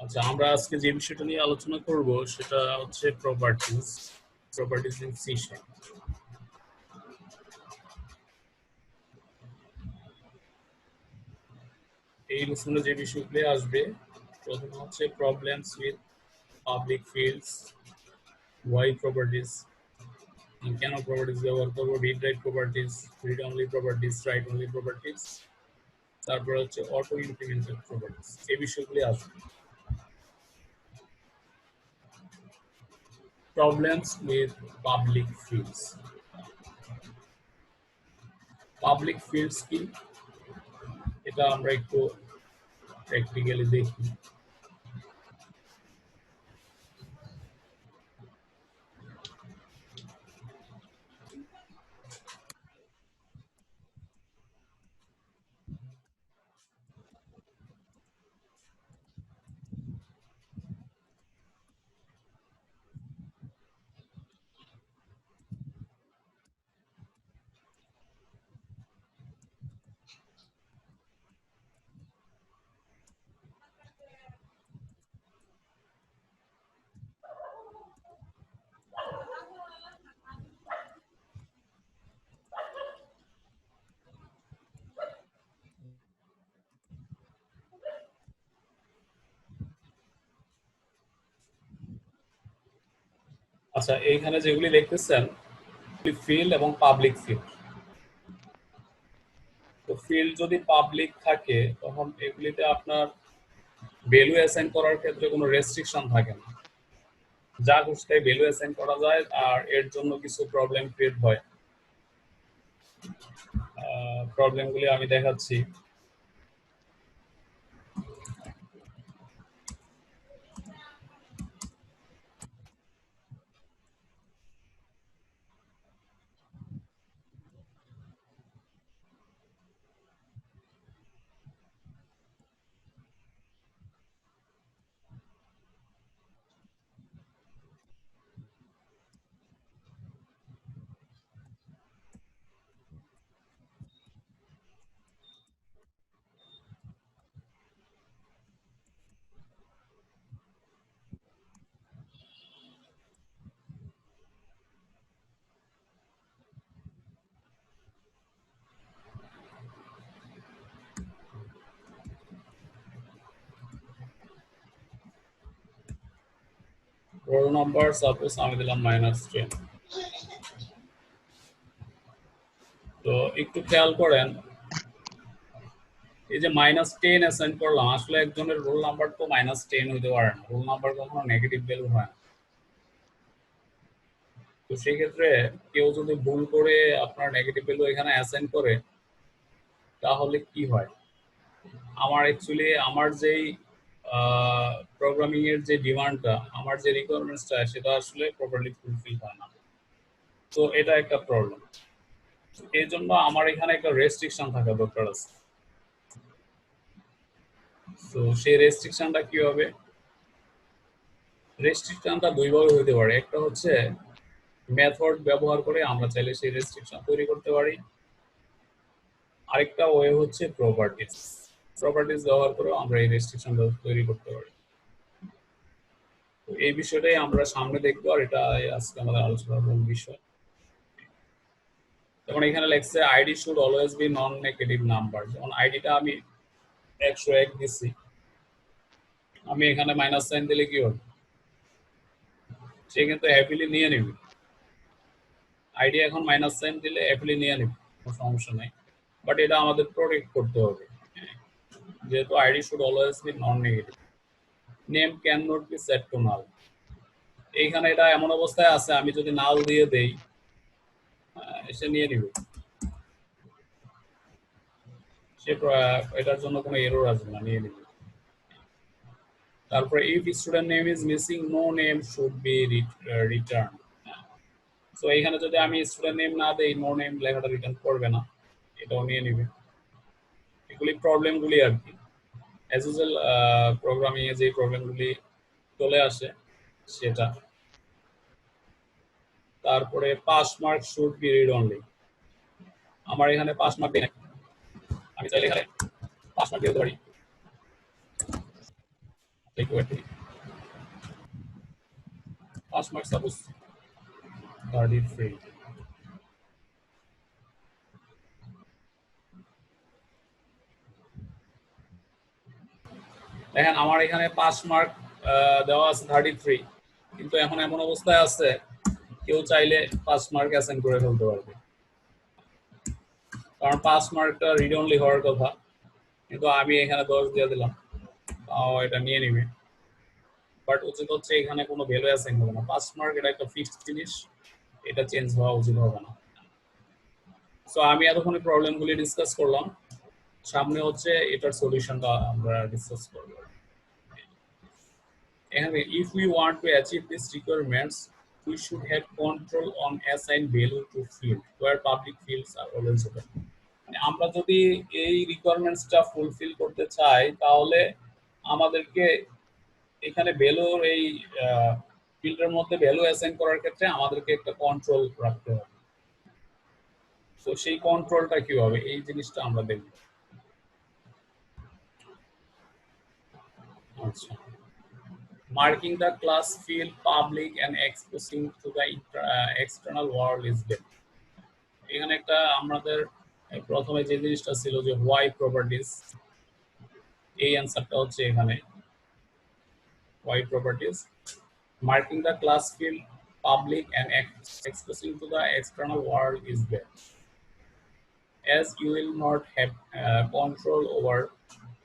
আচ্ছা, আমরা আজকে যে বিষয়টা নিয়ে আলোচনা করব সেটা হচ্ছে প্রপার্টিজ ইন সি শার্প। এই লেসনে যে বিষয়গুলো আসবে, প্রথমে হচ্ছে problems with public fields, why properties, কেন প্রপার্টিজ ব্যবহার করবো, read write properties, read only properties, write only properties, তারপর হচ্ছে অটো ইমপ্লিমেন্টেড প্রপার্টিজ, এই বিষয়গুলি আসবে। Problems with public fields. Public fields কি, এটা আমরা একটু প্র্যাকটিক্যালি দেখি। আচ্ছা, এইখানে যেগুলি দেখতেছেন ফিল্ড এবং পাবলিক ফিল্ড। তো ফিল্ড যদি পাবলিক থাকে তখন এগুলিতে আপনার ভ্যালু অ্যাসাইন করার ক্ষেত্রে কোনো রেস্ট্রিকশন থাকে না, যা খুশি তাই ভ্যালু অ্যাসাইন করা যায়। আর এর জন্য কিছু প্রবলেম ক্রিয়েট হয়। প্রবলেমগুলি আমি দেখাচ্ছি। রোল নাম্বার সাপোজ আমি দিলাম -10। তো একটু খেয়াল করেন, এই যে -10 অ্যাসাইন করলাম, আসলে একজনের রোল নাম্বার তো -10 হইতে পারে না, রোল নাম্বার কখনো নেগেটিভ ভ্যালু হয় না। তো সেই ক্ষেত্রে কেউ যদি ভুল করে আপনার নেগেটিভ ভ্যালু এখানে অ্যাসাইন করে তাহলে কি হয়? আমার যেই প্রোগ্রামিং এর যে ডিমান্ডটা, আমার যে রিকোয়ারমেন্টসটা, সেটা আসলে প্রপারলি ফুলফিল হয় না। তো এটা একটা প্রবলেম। এই জন্য আমার এখানে একটা রেস্ট্রিকশন থাকা দরকার আছে। তো সেই রেস্ট্রিকশনটা কি হবে? রেস্ট্রিকশনটা দুইভাবে হইতে পারে। একটা হচ্ছে মেথড ব্যবহার করে আমরা চাইলে সেই রেস্ট্রিকশন তৈরি করতে পারি। আরেকটা ওয়ে হচ্ছে প্রপার্টিজ ব্যবহার করে আমরা এই রেস্ট্রিকশনটা তৈরি করতে পারি। তো এই বিষয়টাই আমরা সামনে দেখবো, আর এটা আজকে আমাদের আলোচনার মূল বিষয়। যেমন এখানে লেখছে ID should always be non negative number. যেমন আইডিটা আমি 101 দিচ্ছি, আমি এখানে মাইনাস সাইন দিলে কি হবে? সে কিন্তু হ্যাপিলি নিয়ে নেবে। আইডি এখন মাইনাস সাইন দিলে হ্যাপিলি নিয়ে নেবে, কোনো সমস্যা নাই। বাট এটা আমাদের প্রোটেক্ট করতে হবে, যেহেতু ID should always be non negative. Name can not be set to null. এইখানে এটা এমন অবস্থায় আছে, আমি যদি নাল দিয়ে দেই সে নিয়ে নিবে, সে এটার জন্য কোনো এরর আসবে না, নিয়ে নিবে। তারপরে if student name is missing, no name should be return. So এইখানে যদি আমি স্টুডেন্ট নেম না দেই, নো নেম লেখাটা রিটার্ন করবে না, এটাও নিয়ে নিবে। এগুলি প্রবলেমগুলি আর কি, অ্যাজ ইউজুয়াল প্রোগ্রামিং এ যে প্রবলেমগুলি চলে আসে সেটা। তারপরে pass mark should be read only. আমার এখানে পাস মার্ক দেই, আমি চাইলে এখানে পাস মার্ক দিতে পারি। equity pass mark suppose 33 দেখেন আমার এখানে পাস মার্ক দেওয়া আছে 33 কিন্তু এখন এমন অবস্থায় আছে কেউ চাইলে পাস মার্ক অ্যাসাইন করে ফেলতে পারবে কারণ পাস মার্কটা রিড অনলি হওয়ার কথা কিন্তু আমি এখানে 10 দিয়ে দিলাম তাও এটা নিয়ে নিবে বাট উচিত হচ্ছে এখানে কোনো ভ্যালু অ্যাসাইন হবে না পাস মার্ক এটা একটা ফিক্সড জিনিস এটা চেঞ্জ হওয়া উচিত হবে না সো আমি এতক্ষণ প্রবলেমগুলি ডিসকাস করলাম সামনে হচ্ছে এটার সলিউশনটা আমরা ডিসকাস করব এখানে if we want to achieve these requirements we should have control on assign value to field where public fields are always open মানে আমরা যদি এই রিকোয়ারমেন্টসটা ফুলফিল করতে চাই তাহলে আমাদেরকে এখানে ভ্যালুর এই ফিল্ডের মধ্যে ভ্যালু অ্যাসাইন করার ক্ষেত্রে আমাদেরকে একটা কন্ট্রোল রাখতে হবে তো সেই কন্ট্রোলটা কি হবে এই জিনিসটা আমরা দেখব আচ্ছা marking the class field public and exposing to the external world is better এখানে একটা আমাদের প্রথমে যে জিনিসটা ছিল যে why properties এই অ্যানসারটা হচ্ছে এখানে why properties marking the class field public and exposing to the external world is better as you will not have control over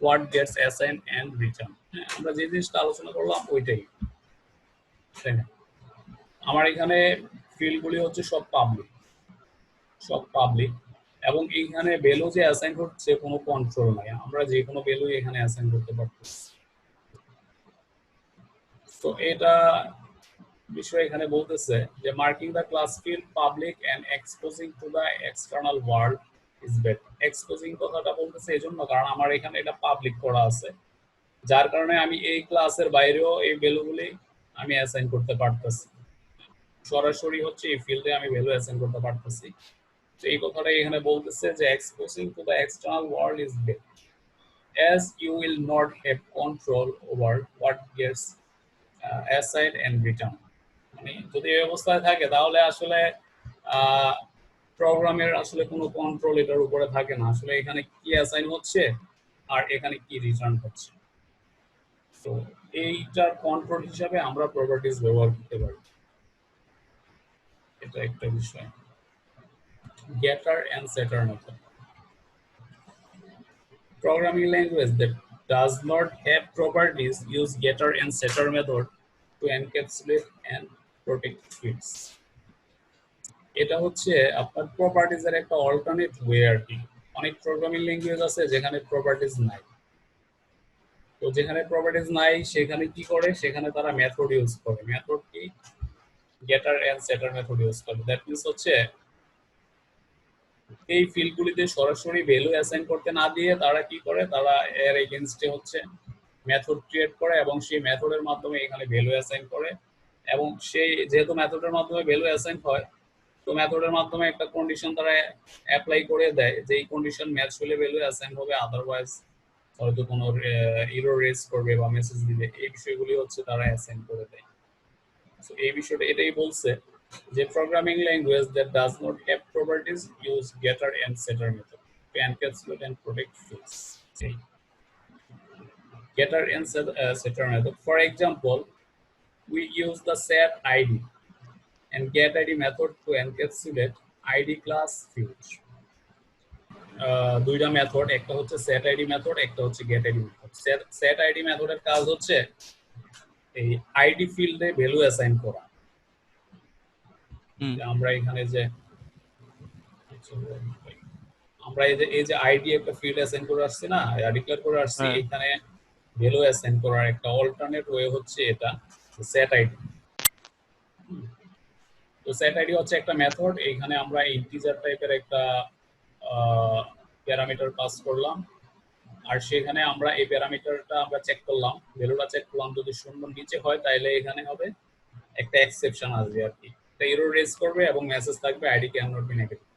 what gets assigned and returned আমরা যে জিনিসটা আলোচনা করলাম ওইটাই তাই না আমার এখানে ফিল্ডগুলি হচ্ছে সব পাবলিক এবং এইখানে ভ্যালু যে অ্যাসাইন হচ্ছে কোনো কন্ট্রোল নাই আমরা যে কোনো ভ্যালু এখানে অ্যাসাইন করতে পারতেছি তো এটা বিষয় এখানে বলতেছে যে marking the class field public and exposing to the external world is better exposing কথাটা বলতেছে এজন্য কারণ আমার এখানে এটা পাবলিক করা আছে যার কারণে আমি এই ক্লাসের বাইরেও এই ভ্যালুগুলি আমি অ্যাসাইন করতে পারতেছি সরাসরি হচ্ছে এই ফিল্ডে আমি ভ্যালু অ্যাসাইন করতে পারতেছি তো এই কথাটা এখানে বলতেছে যে exposing to the external world is better as you will not have control over what gets assigned and returned মানে যদি এই অবস্থায় থাকে তাহলে আসলে প্রোগ্রামের আসলে কোনো কন্ট্রোল এটার উপরে থাকে না আসলে এখানে কি অ্যাসাইন হচ্ছে আর এখানে কি রিটার্ন হচ্ছে তো এইটার কন্ট্রোল হিসাবে আমরা প্রপার্টিজ ব্যবহার করতে পারি এটা একটা বিষয় getter and setter method programming language that does not have properties use getter and setter method to encapsulate and protect fields এটা হচ্ছে আপনার প্রপার্টিজ এর একটা অল্টারনেট ওয়ে আর কি অনেক প্রোগ্রামিং ল্যাঙ্গুয়েজ আছে যেখানে প্রপার্টিজ নাই তো যেখানে প্রপার্টিজ নাই সেখানে কি করে সেখানে তারা মেথড ইউজ করে মেথড কি getter and setter method use করে দ্যাট মিন্স হচ্ছে এই ফিল্ডগুলিতে সরাসরি ভ্যালু অ্যাসাইন করতে না দিয়ে তারা কি করে তারা এর এগেইনস্টে হচ্ছে মেথড ক্রিয়েট করে এবং সেই মেথডের মাধ্যমে এখানে ভ্যালু অ্যাসাইন করে এবং সেই যেহেতু মেথডের মাধ্যমে ভ্যালু অ্যাসাইন হয় তো মেথডের মাধ্যমে একটা কন্ডিশন তারা অ্যাপ্লাই করে দেয় যে এই কন্ডিশন ম্যাচ হলে ভ্যালু অ্যাসাইন হবে আদারওয়াইজ হয়তো কোনো এরর রেজ করবে বা মেসেজ দিবে এই বিষয়গুলি হচ্ছে তারা অ্যাসাইন করে দেয় সো এই বিষয়টা এটাই বলছে যে programming language that does not have properties use getter and setter method to encapsulate and protect fields getter and setter method for example we use the set id and get id method to encapsulate id class field দুইটা method একটা হচ্ছে set id method একটা হচ্ছে get id method set id মেথডের কাজ হচ্ছে এই ID ফিল্ডে ভ্যালু অ্যাসাইন করা আমরা এখানে যে আমরা এই যে আইডি একটা ফিল্ড অ্যাসাইন করে আসছি না ডিক্লেয়ার করে আসছি এখানে ভ্যালু অ্যাসাইন করার একটা অল্টারনেট ওয়ে হচ্ছে এটা সেট আইডি তো সেট আইডি হচ্ছে একটা মেথড এখানে আমরা ইন্টিজার টাইপের একটা প্যারামিটার পাস করলাম আর সেখানে আমরা এই প্যারামিটারটা আমরা চেক করলাম ভ্যালুটা চেক করলাম যদি শূন্যর নিচে হয় তাহলে এখানে হবে একটা এক্সেপশন আসবে আর কি এটা এরর রেজ করবে এবং মেসেজ থাকবে ID can not be negative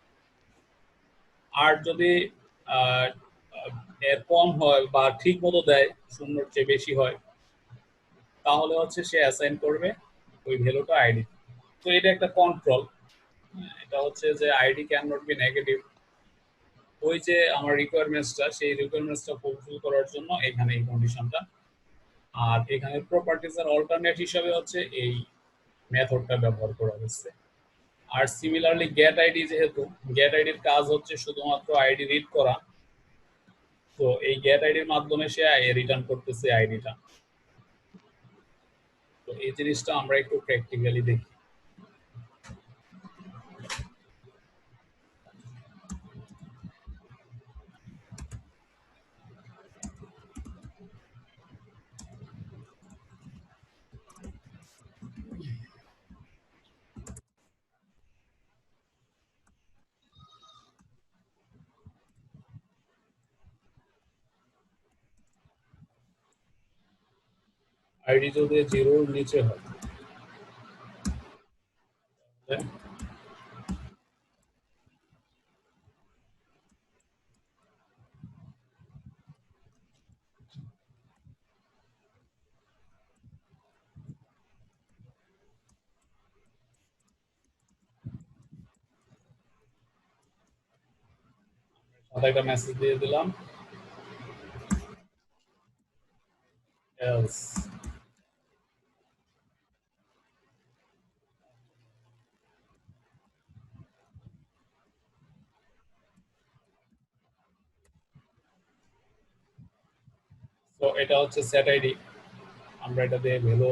আর যদি এর কম হয় বা ঠিক মতো দেয় শূন্যর চেয়ে বেশি হয় তাহলে হচ্ছে সে অ্যাসাইন করবে ওই ভ্যালুটা আইডি। তো এটা একটা কন্ট্রোল, এটা হচ্ছে যে ID can not be negative. ওই যে আমার রিকোয়ারমেন্টসটা, সেই রিকোয়ারমেন্টসটা ফুলফিল করার জন্য এখানে এই কন্ডিশনটা। আর এখানে প্রপার্টিজের অল্টারনেট হিসাবে হচ্ছে এই মেথডটা ব্যবহার করা হচ্ছে। আর সিমিলারলি গেট আইডি, যেহেতু গেট আইডির কাজ হচ্ছে শুধুমাত্র আইডি রিড করা, তো এই গেট আইডির মাধ্যমে সে রিটার্ন করতেছে আইডিটা। তো এই জিনিসটা আমরা একটু প্র্যাকটিক্যালি দেখি। আইডি যদি জিরোর নিচে হয়, সাথে একটা মেসেজ দিয়ে দিলাম এলস। তো এটা হচ্ছে সেট আইডি, আমরা এটা দিয়ে ভ্যালু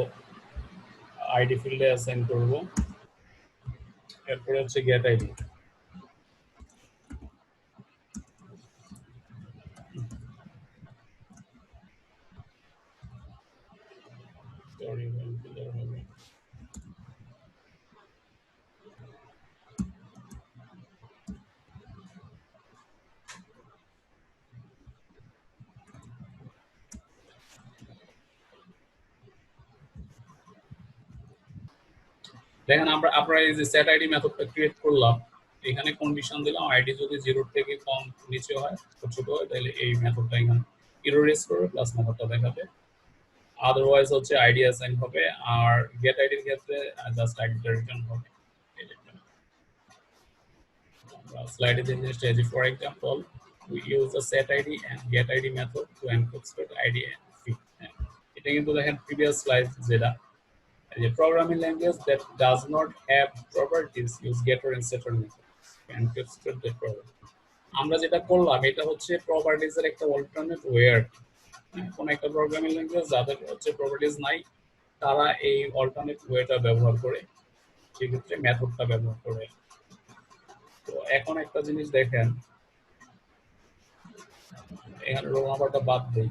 আইডি ফিল্ডে অ্যাসাইন করব। এরপরে হচ্ছে গেট আইডি। দেখেন আপনারা এই যে সেট আইডি মেথডটা ক্রিয়েট করলাম, এখানে কন্ডিশন দিলাম আইডি যদি জিরোর থেকে কম নিচে হয়, ছোট হয়, তাহলে এই মেথডটা এখানে ইরোরেজ করবে, প্লাস মেথডটা দেখাবে। আদারওয়াইজ হচ্ছে আইডি অ্যাসাইন হবে। আর গেট আইডির ক্ষেত্রে জাস্ট আইডিটা রিটার্ন হবে। স্লাইডে যে জিনিসটা, for example we use the set id and get id method to encapsulate id and fee। এটা কিন্তু দেখেন প্রিভিয়াস স্লাইড যেটা, যে programming language that does not have properties use getter and setter method to encapsulate the program। আমরা যেটা করলাম এটা হচ্ছে প্রপার্টিজ এর একটা অল্টারনেট ওয়্যার। কোন একটা প্রোগ্রামিং ল্যাঙ্গুয়েজ যাদের হচ্ছে প্রপার্টিজ নাই, তারা এই অল্টারনেট ওয়েটা ব্যবহার করে, সেক্ষেত্রে মেথডটা ব্যবহার করে। তো এখন একটা জিনিস দেখেন, এখানে রোল নাম্বারটা বাদ দেই,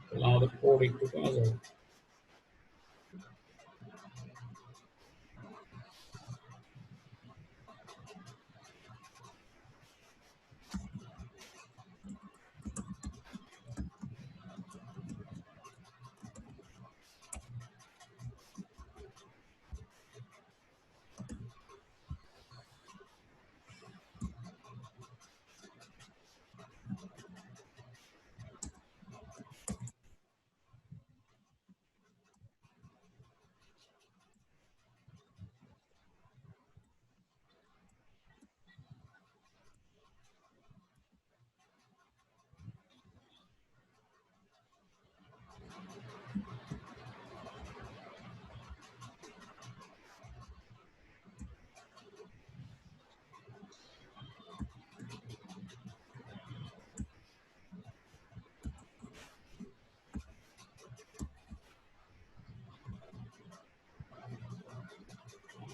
তাহলে আমাদের কোড একটু কমে যাবে।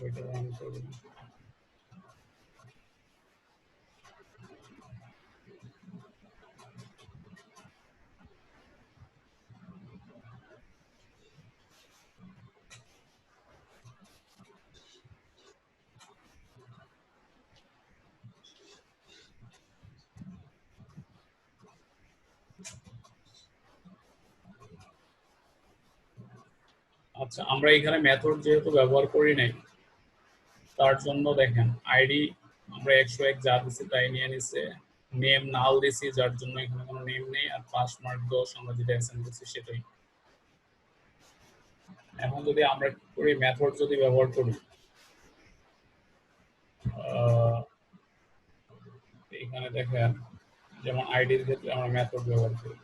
এটা রান করব। আচ্ছা, আমরা এখানে মেথড যেহেতু ব্যবহার করি নাই, তার জন্য দেখেন আইডি আমরা 101 যা দিছি তাই নিয়ে নিছে। নেম নাল দিছি, যার জন্য এখানে কোনো নেম নেই। আর পাস মার্ক 10 আমরা যেটা অ্যাসাইন করছি সেটাই। এখন যদি আমরা করি মেথড যদি ব্যবহার করি, এখানে দেখেন যেমন আইডির ক্ষেত্রে আমরা মেথড ব্যবহার করি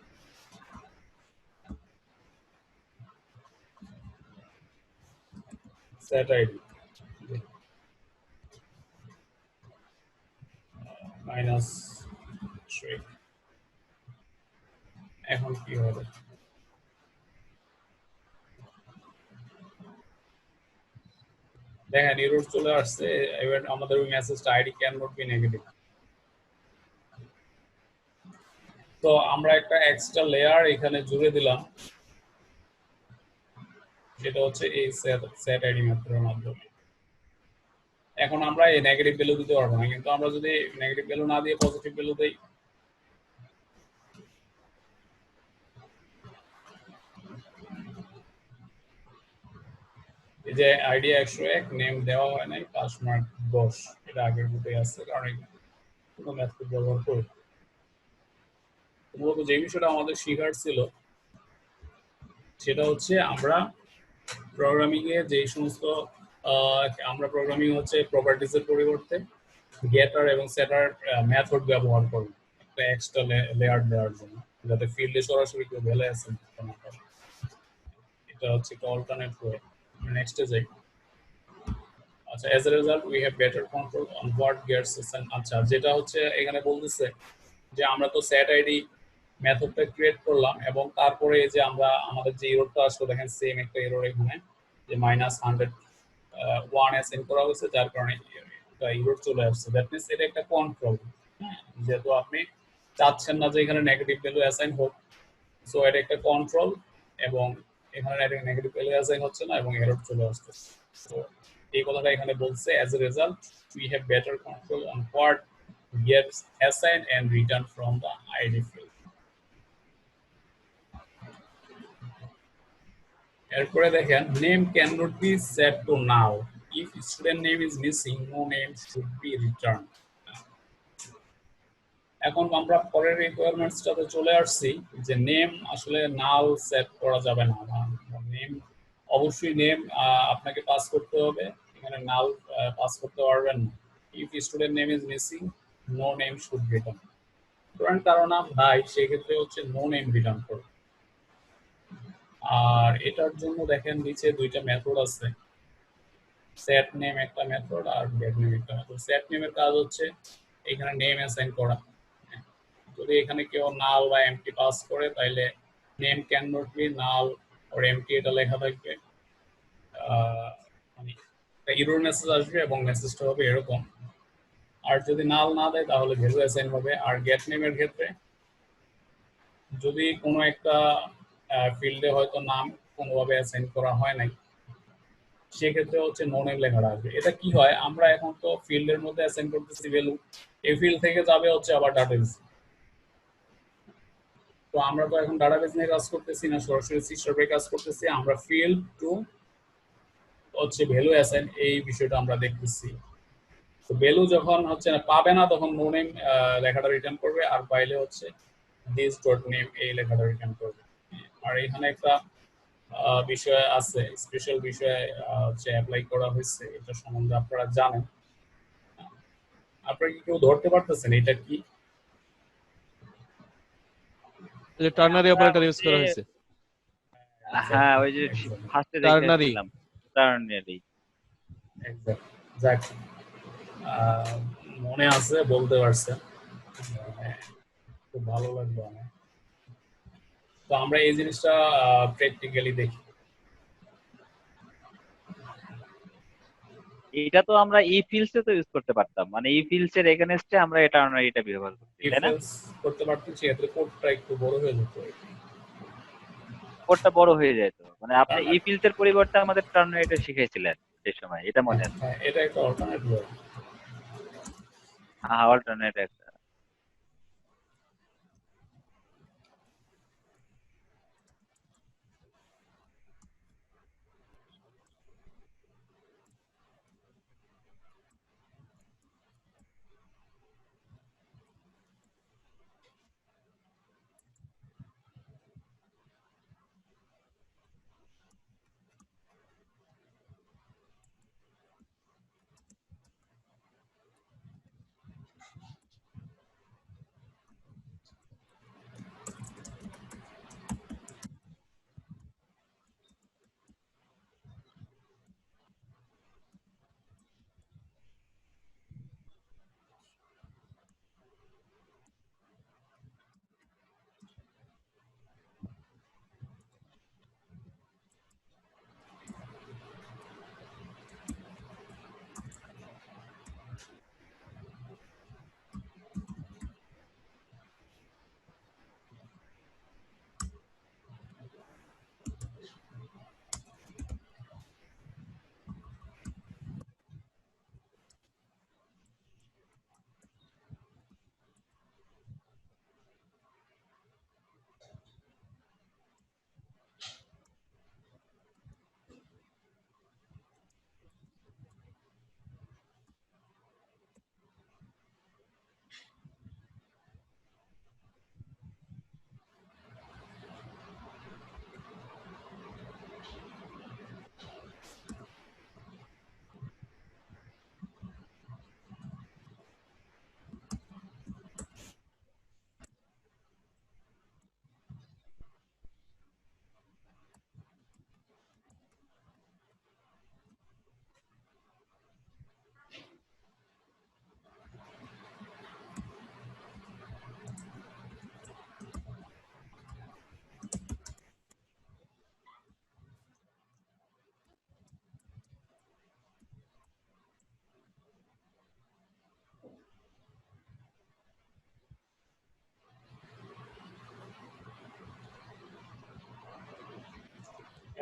সেট আইডি মাইনাস থ্রি। এখন কি হবে, দেখেন এরর চলে আসছে। এবার আমাদের ওই মেসেজটা ID can not be negative. তো আমরা একটা এক্সট্রা লেয়ার এখানে জুড়ে দিলাম, সেটা হচ্ছে এই সেট আইডি মেথডের মাধ্যমে। এখন আমরা এই নেগেটিভ ভ্যালু দিতে পারবো না, কিন্তু আমরা যদি নেগেটিভ ভ্যালু না দিয়ে পজিটিভ ভ্যালু দেই, এই যে আইডি 101 নেম দেওয়া হয় নাই, পাস মার্ক 10, এটা আগের মতোই আছে, কারণ কোনো মেথড ব্যবহার করি। মূলত যে বিষয়টা আমাদের শিখার ছিল সেটা হচ্ছে আমরা প্রোগ্রামিং এ যে সমস্ত আমরা প্রোগ্রামিং হচ্ছে প্রপার্টিজের পরিবর্তে গেটার এবং সেটার মেথড ব্যবহার করব একটা এক্সট্রা লেয়ার দেওয়ার জন্য, যাতে ফিল্ডে সরাসরি কেউ ভ্যালু অ্যাসাইন করতে না পারে। এটা হচ্ছে একটা অল্টারনেট ওয়ে। নেক্সটে যাই। আচ্ছা, as a result we have better control on what gets assigned। আচ্ছা, যেটা হচ্ছে এখানে বলতেছে যে আমরা তো সেট আইডি মেথডটা ক্রিয়েট করলাম এবং তারপরে এই যে আমরা আমাদের যে এররটা আসলো, দেখেন সেম একটা এরর এখানে যে -101 অ্যাসাইন করা হয়েছে, যার কারণে একটা এরর চলে আসছে। দ্যাট মিন্স এটা একটা কন্ট্রোল। হ্যাঁ, যেহেতু আপনি চাচ্ছেন না যে এখানে নেগেটিভ ভ্যালু অ্যাসাইন হোক, সো এটা একটা কন্ট্রোল এবং এখানে নেগেটিভ ভ্যালু অ্যাসাইন হচ্ছে না এবং এরর চলে আসছে। তো এই কথাটা এখানে বলছে, as a result we have better control on what gets assigned and returned from the id field। এরপরে দেখেন name can not be set to now, if student name is missing no name should be return. এখন আমরা পরের রিকোয়ারমেন্টসটাতে চলে আসছি যে name আসলে null set করা যাবে না। নেম অবশ্যই নেম আপনাকে পাস করতে হবে, এখানে নাল পাস করতে পারবেন না। If student name is missing no name should return. ধরেন কারো নাম নাই, সেক্ষেত্রে হচ্ছে নো নেম রিটার্ন করবে। আর এটার জন্য দেখেন নিচে দুইটা মেথড আছে, সেট নেম একটা মেথড আর গেট নেম একটা মেথড। সেট নেমের কাজ হচ্ছে এখানে নেম অ্যাসাইন করা। যদি এখানে কেউ নাল বা এমটি পাস করে তাহলে name can not be null or empty এটা লেখা থাকবে, মানে একটা এরর মেসেজ আসবে এবং মেসেজটা হবে এরকম। আর যদি নাল না দেয় তাহলে ভ্যালু অ্যাসাইন হবে। আর গেট নেমের ক্ষেত্রে যদি কোনো একটা ফিল্ডে হয়তো নাম কোনোভাবে অ্যাসাইন করা হয় নাই, সেক্ষেত্রে হচ্ছে নো নেম লেখাটা আসবে। এটা কি হয়, আমরা এখন তো ফিল্ডের মধ্যে অ্যাসাইন করতেছি ভ্যালু, এই ফিল্ড থেকে যাবে হচ্ছে আবার ডাটাবেস। তো আমরা তো এখন ডাটাবেস নিয়ে কাজ করতেছি না, সরাসরি সি শার্পে কাজ করতেছি। আমরা ফিল্ড টু হচ্ছে ভ্যালু অ্যাসাইন এই বিষয়টা আমরা দেখতেছি। তো ভ্যালু যখন হচ্ছে না পাবে না তখন নো নেম লেখাটা রিটার্ন করবে, আর পাইলে হচ্ছে দিস ডট নেম এই লেখাটা রিটার্ন করবে। আর এখানে একটা বিষয় আছে, স্পেশাল বিষয় হচ্ছে অ্যাপ্লাই করা হয়েছে, এটা সম্বন্ধে আপনারা জানেন। আপনারা কি কেউ ধরতে পারতেছেন এটা কি? যে টার্নারি আমরা অপারেটর ওই ইউজ যে করা হয়েছে। হ্যাঁ ওই যে Exactly, ফার্স্টে টার্নারি। দেখেছিলাম টার্নারি। exactly. যাক, মনে আছে, বলতে পারছেন, খুব ভালো লাগলো আমার। তো আমরা এই জিনিসটা প্র্যাকটিক্যালি দেখি। এটা তো আমরা ই ফিল্ডস এ তো ইউজ করতে পারতাম, মানে ই ফিল্ডস এর এগেইনস্টে আমরা এটা টার্নারিটা ব্যবহার করছি, ইফ তাই না? এলস করতে পারতেন, সেক্ষেত্রে কোডটা একটু বড় হয়ে যেত। কোডটা বড় হয়ে যেত, মানে আপনি ই টার্নারি, ফিল্ডস এর পরিবর্তে আমাদের টার্নারিটা শিখাইছিলেন সেই সময়, এটা মনে আছে। হ্যাঁ এটা একটা অল্টারনেট ওয়ে। হ্যাঁ, অল্টারনেট একটা।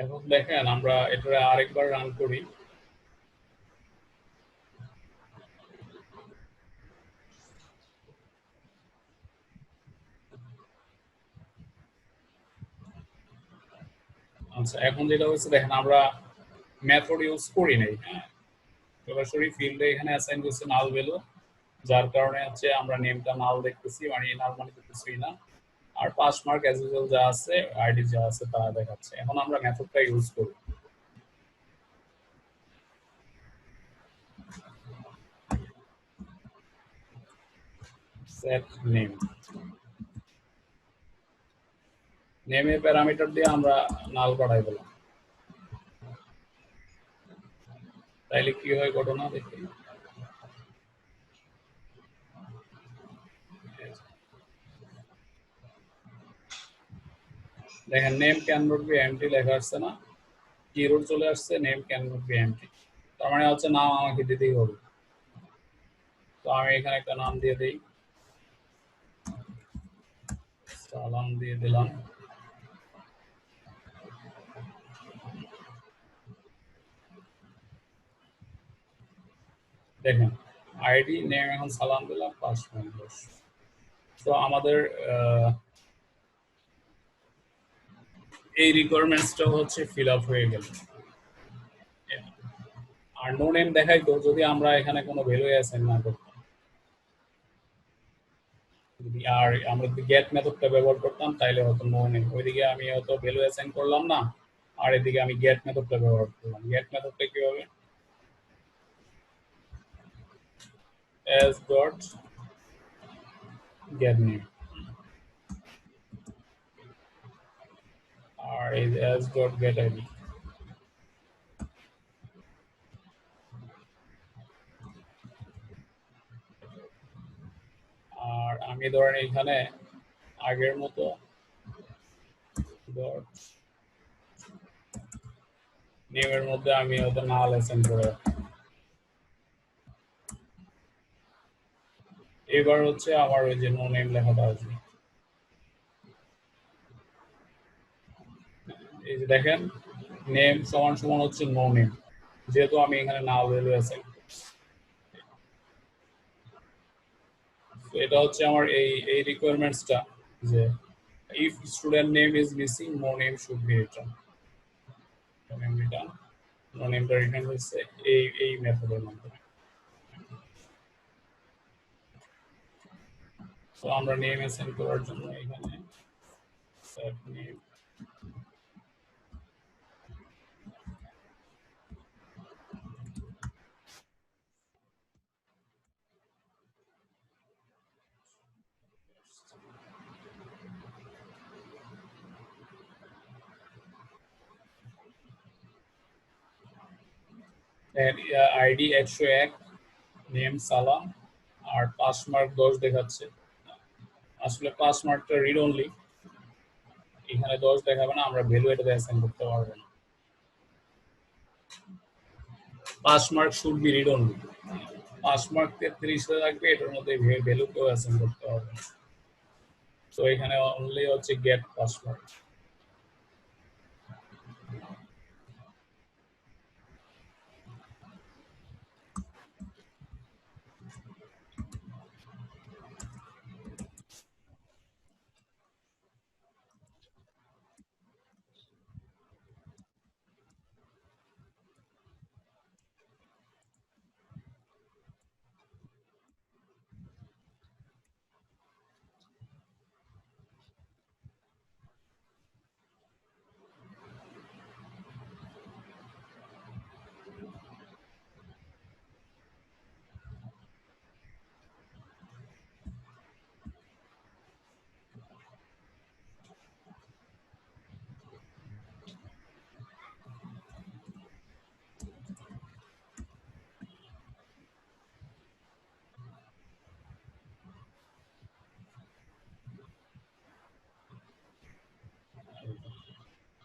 এখন দেখেন আমরা এটা আরেকবার রান করি। আচ্ছা, এখন যেটা হচ্ছে দেখেন আমরা মেথড ইউজ করি নাই, হ্যাঁ, সরাসরি ফিল্ডে এখানে অ্যাসাইন করছে নাল ভ্যালু, যার কারণে হচ্ছে আমরা নেমটা নাল দেখতেছি, মানে নাল মানে তো কিছুই না। আর পাস মার্ক অ্যাজ ইউজুয়াল যা আছে, আইডি যা আছে তা দেখাচ্ছে। এখন আমরা মেথডটা ইউজ করি। সেট নেম, নেমের প্যারামিটার দিয়ে আমরা নাল পাঠাই দিলাম। তাইলে কি হয় ঘটনা দেখি। দেখেন name can not be empty লেখা আসছে না, কিরোড চলে আসছে, name can not be empty. তার মানে হচ্ছে নাম আমাকে দিতেই হবে। তো আমি এখানে একটা নাম দিয়ে দিই, সালাম দিয়ে দিলাম। দেখেন আইডি নেম এখন সালাম দিলাম, পাস নম্বর। তো আমাদের এই রিকোয়ারমেন্টসটা হচ্ছে ফিল আপ হয়ে গেল। আর নো নেম দেখাইতো যদি আমরা এখানে কোনো ভ্যালু অ্যাসাইন না করতাম। আর আমরা যদি গেট মেথডটা ব্যবহার করতাম তাহলে হয়তো নো নেম, ওইদিকে আমি হয়তো ভ্যালু অ্যাসাইন করলাম না, আর এদিকে আমি গেট মেথডটা ব্যবহার করলাম। গেট মেথডটা কিভাবে, as dot get name, আর এই as dot get id। আর আমি ধরেন এখানে আগের মতো ডট নেমের মধ্যে আমি হয়তো নাল অ্যাসাইন করে রাখলাম। এবার হচ্ছে আমার ওই যে নো নেম লেখাটা আসবে। এই যে দেখেন নেম সমান সমান হচ্ছে নো নেম, যেহেতু আমি এখানে নাল ভ্যালু অ্যাসাইন। তো এটা হচ্ছে আমার এই রিকোয়ারমেন্টসটা, যে if student name is missing no name should be returned, no name return, no name টা রিটার্ন হচ্ছে এই মেথডের মাধ্যমে। তো আমরা নেম অ্যাসাইন করার জন্য এখানে set name আইডি 101, নেম সালাম, আর পাস মার্ক 10 দেখাচ্ছে। আসলে পাস মার্কটা রিড অনলি, এখানে 10 দেখাবে না, আমরা ভ্যালু এটাতে অ্যাসাইন করতে পারবো না। Pass mark should be read only, pass mark 33 থাকবে, এটার মধ্যে ভ্যালু কেউ অ্যাসাইন করতে পারবে না। তো এখানে অনলি হচ্ছে get pass mark.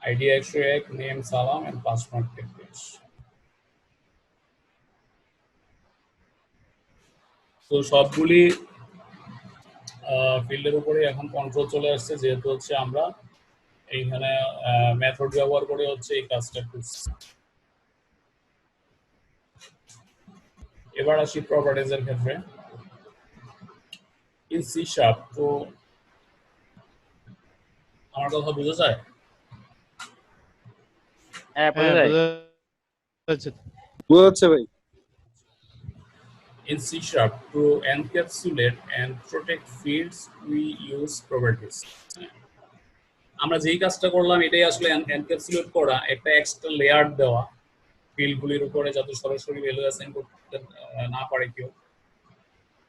ID 101, name Salam and pass mark 33। তো সবগুলি ফিল্ডের উপরে এখন কন্ট্রোল চলে আসছে, যেহেতু হচ্ছে আমরা এইখানে মেথড ব্যবহার করে হচ্ছে এই কাজটা করছি। এবার আসি প্রপার্টিজ এর ক্ষেত্রে। ইন সি শার্প, তো আমার কথা বোঝা যায়? হ্যাঁ বোঝা হ্যাঁ যায়। বোঝা যাচ্ছে। বোঝা যাচ্ছে ভাই। In C sharp, to encapsulate and protect fields, we use properties. আমরা যেই কাজটা করলাম এটাই আসলে এনক্যাপসুলেট করা, একটা এক্সট্রা লেয়ার দেওয়া ফিল্ডগুলির উপরে যাতে সরাসরি ভ্যালু অ্যাসাইন করতে না পারে কেউ।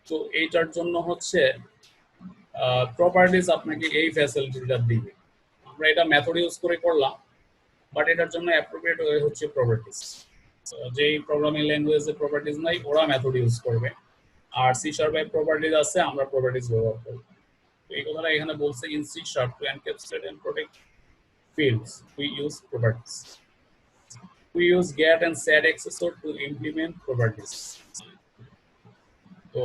তো এইটার জন্য হচ্ছে প্রপার্টিজ আপনাকে এই ফ্যাসিলিটিটা দিবে। আমরা এটা মেথড ইউজ করে করলাম, বাট এটার জন্য অ্যাপ্রোপ্রিয়েট ওয়ে হচ্ছে প্রপার্টিজ। যেই প্রোগ্রামিং ল্যাঙ্গুয়েজে প্রপার্টিজ নাই ওরা মেথড ইউজ করবে, আর সি শার্পে প্রপার্টিজ আছে আমরা প্রপার্টিজ ব্যবহার করব। তো এই কথাটা এখানে বলছে, in C sharp to encapsulate and protect fields we use properties. We use get and set accessor to implement properties. So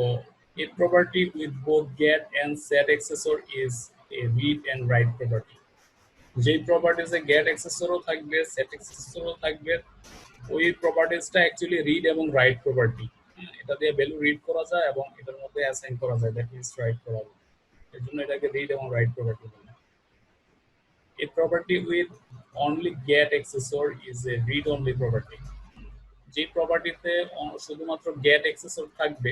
a property with both get and set accessor is a read and write property. যেই প্রপার্টিজে get accessorও থাকবে set accessorও থাকবে, ওই প্রপার্টিজটা actually read এবং right property. এটা দিয়ে value read করা যায় এবং এটার মধ্যে অ্যাসাইন করা যায়, দ্যাট মিন্স রাইট করা যায়। এর জন্য এটাকে রিড এবং রাইট প্রপার্টি বলে। A property with only get accessor is a read only property. যে প্রপার্টিতে শুধুমাত্র get accessor থাকবে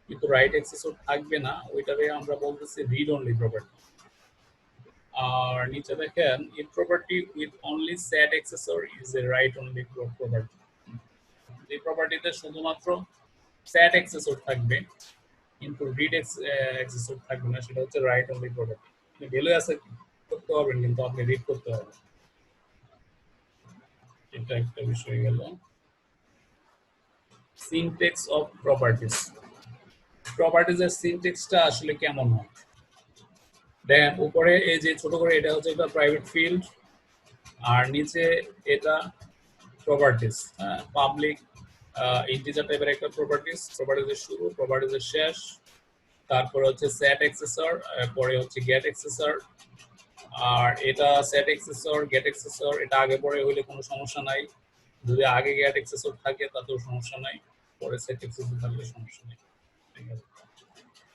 কিন্তু রাইট accessor থাকবে না, ওইটারে আমরা বলতেছি read only property। আর নিচে দেখেন a property with only set accessor is a write only property। যে প্রপার্টিতে শুধুমাত্র set accessor থাকবে কিন্তু read accessor থাকবে না, সেটা হচ্ছে write only property। ভ্যালু আছে করতে পারবেন কিন্তু আপনি রিড করতে পারবেন। এটা একটা বিষয় গেল। Syntax of properties. প্রপার্টিজের সিনট্যাক্সটা আসলে কেমন হয় দেখেন, উপরে এই যে ছোট করে এটা হচ্ছে একটা প্রাইভেট ফিল্ড, আর নিচে এটা প্রপার্টিজ, পাবলিক ইন্টিজার টাইপের একটা প্রপার্টিজ। প্রপার্টিজের শুরু, প্রপার্টিজের শেষ, তারপরে হচ্ছে সেট অ্যাক্সেসর, পরে হচ্ছে গেট অ্যাক্সেসর। আর এটা সেট অ্যাক্সেসর গেট অ্যাক্সেসর এটা আগে পরে হইলে কোনো সমস্যা নাই, যদি আগে গেট অ্যাক্সেসর থাকে তাতেও সমস্যা নাই, পরে সেট অ্যাক্সেসর থাকলে সমস্যা নাই।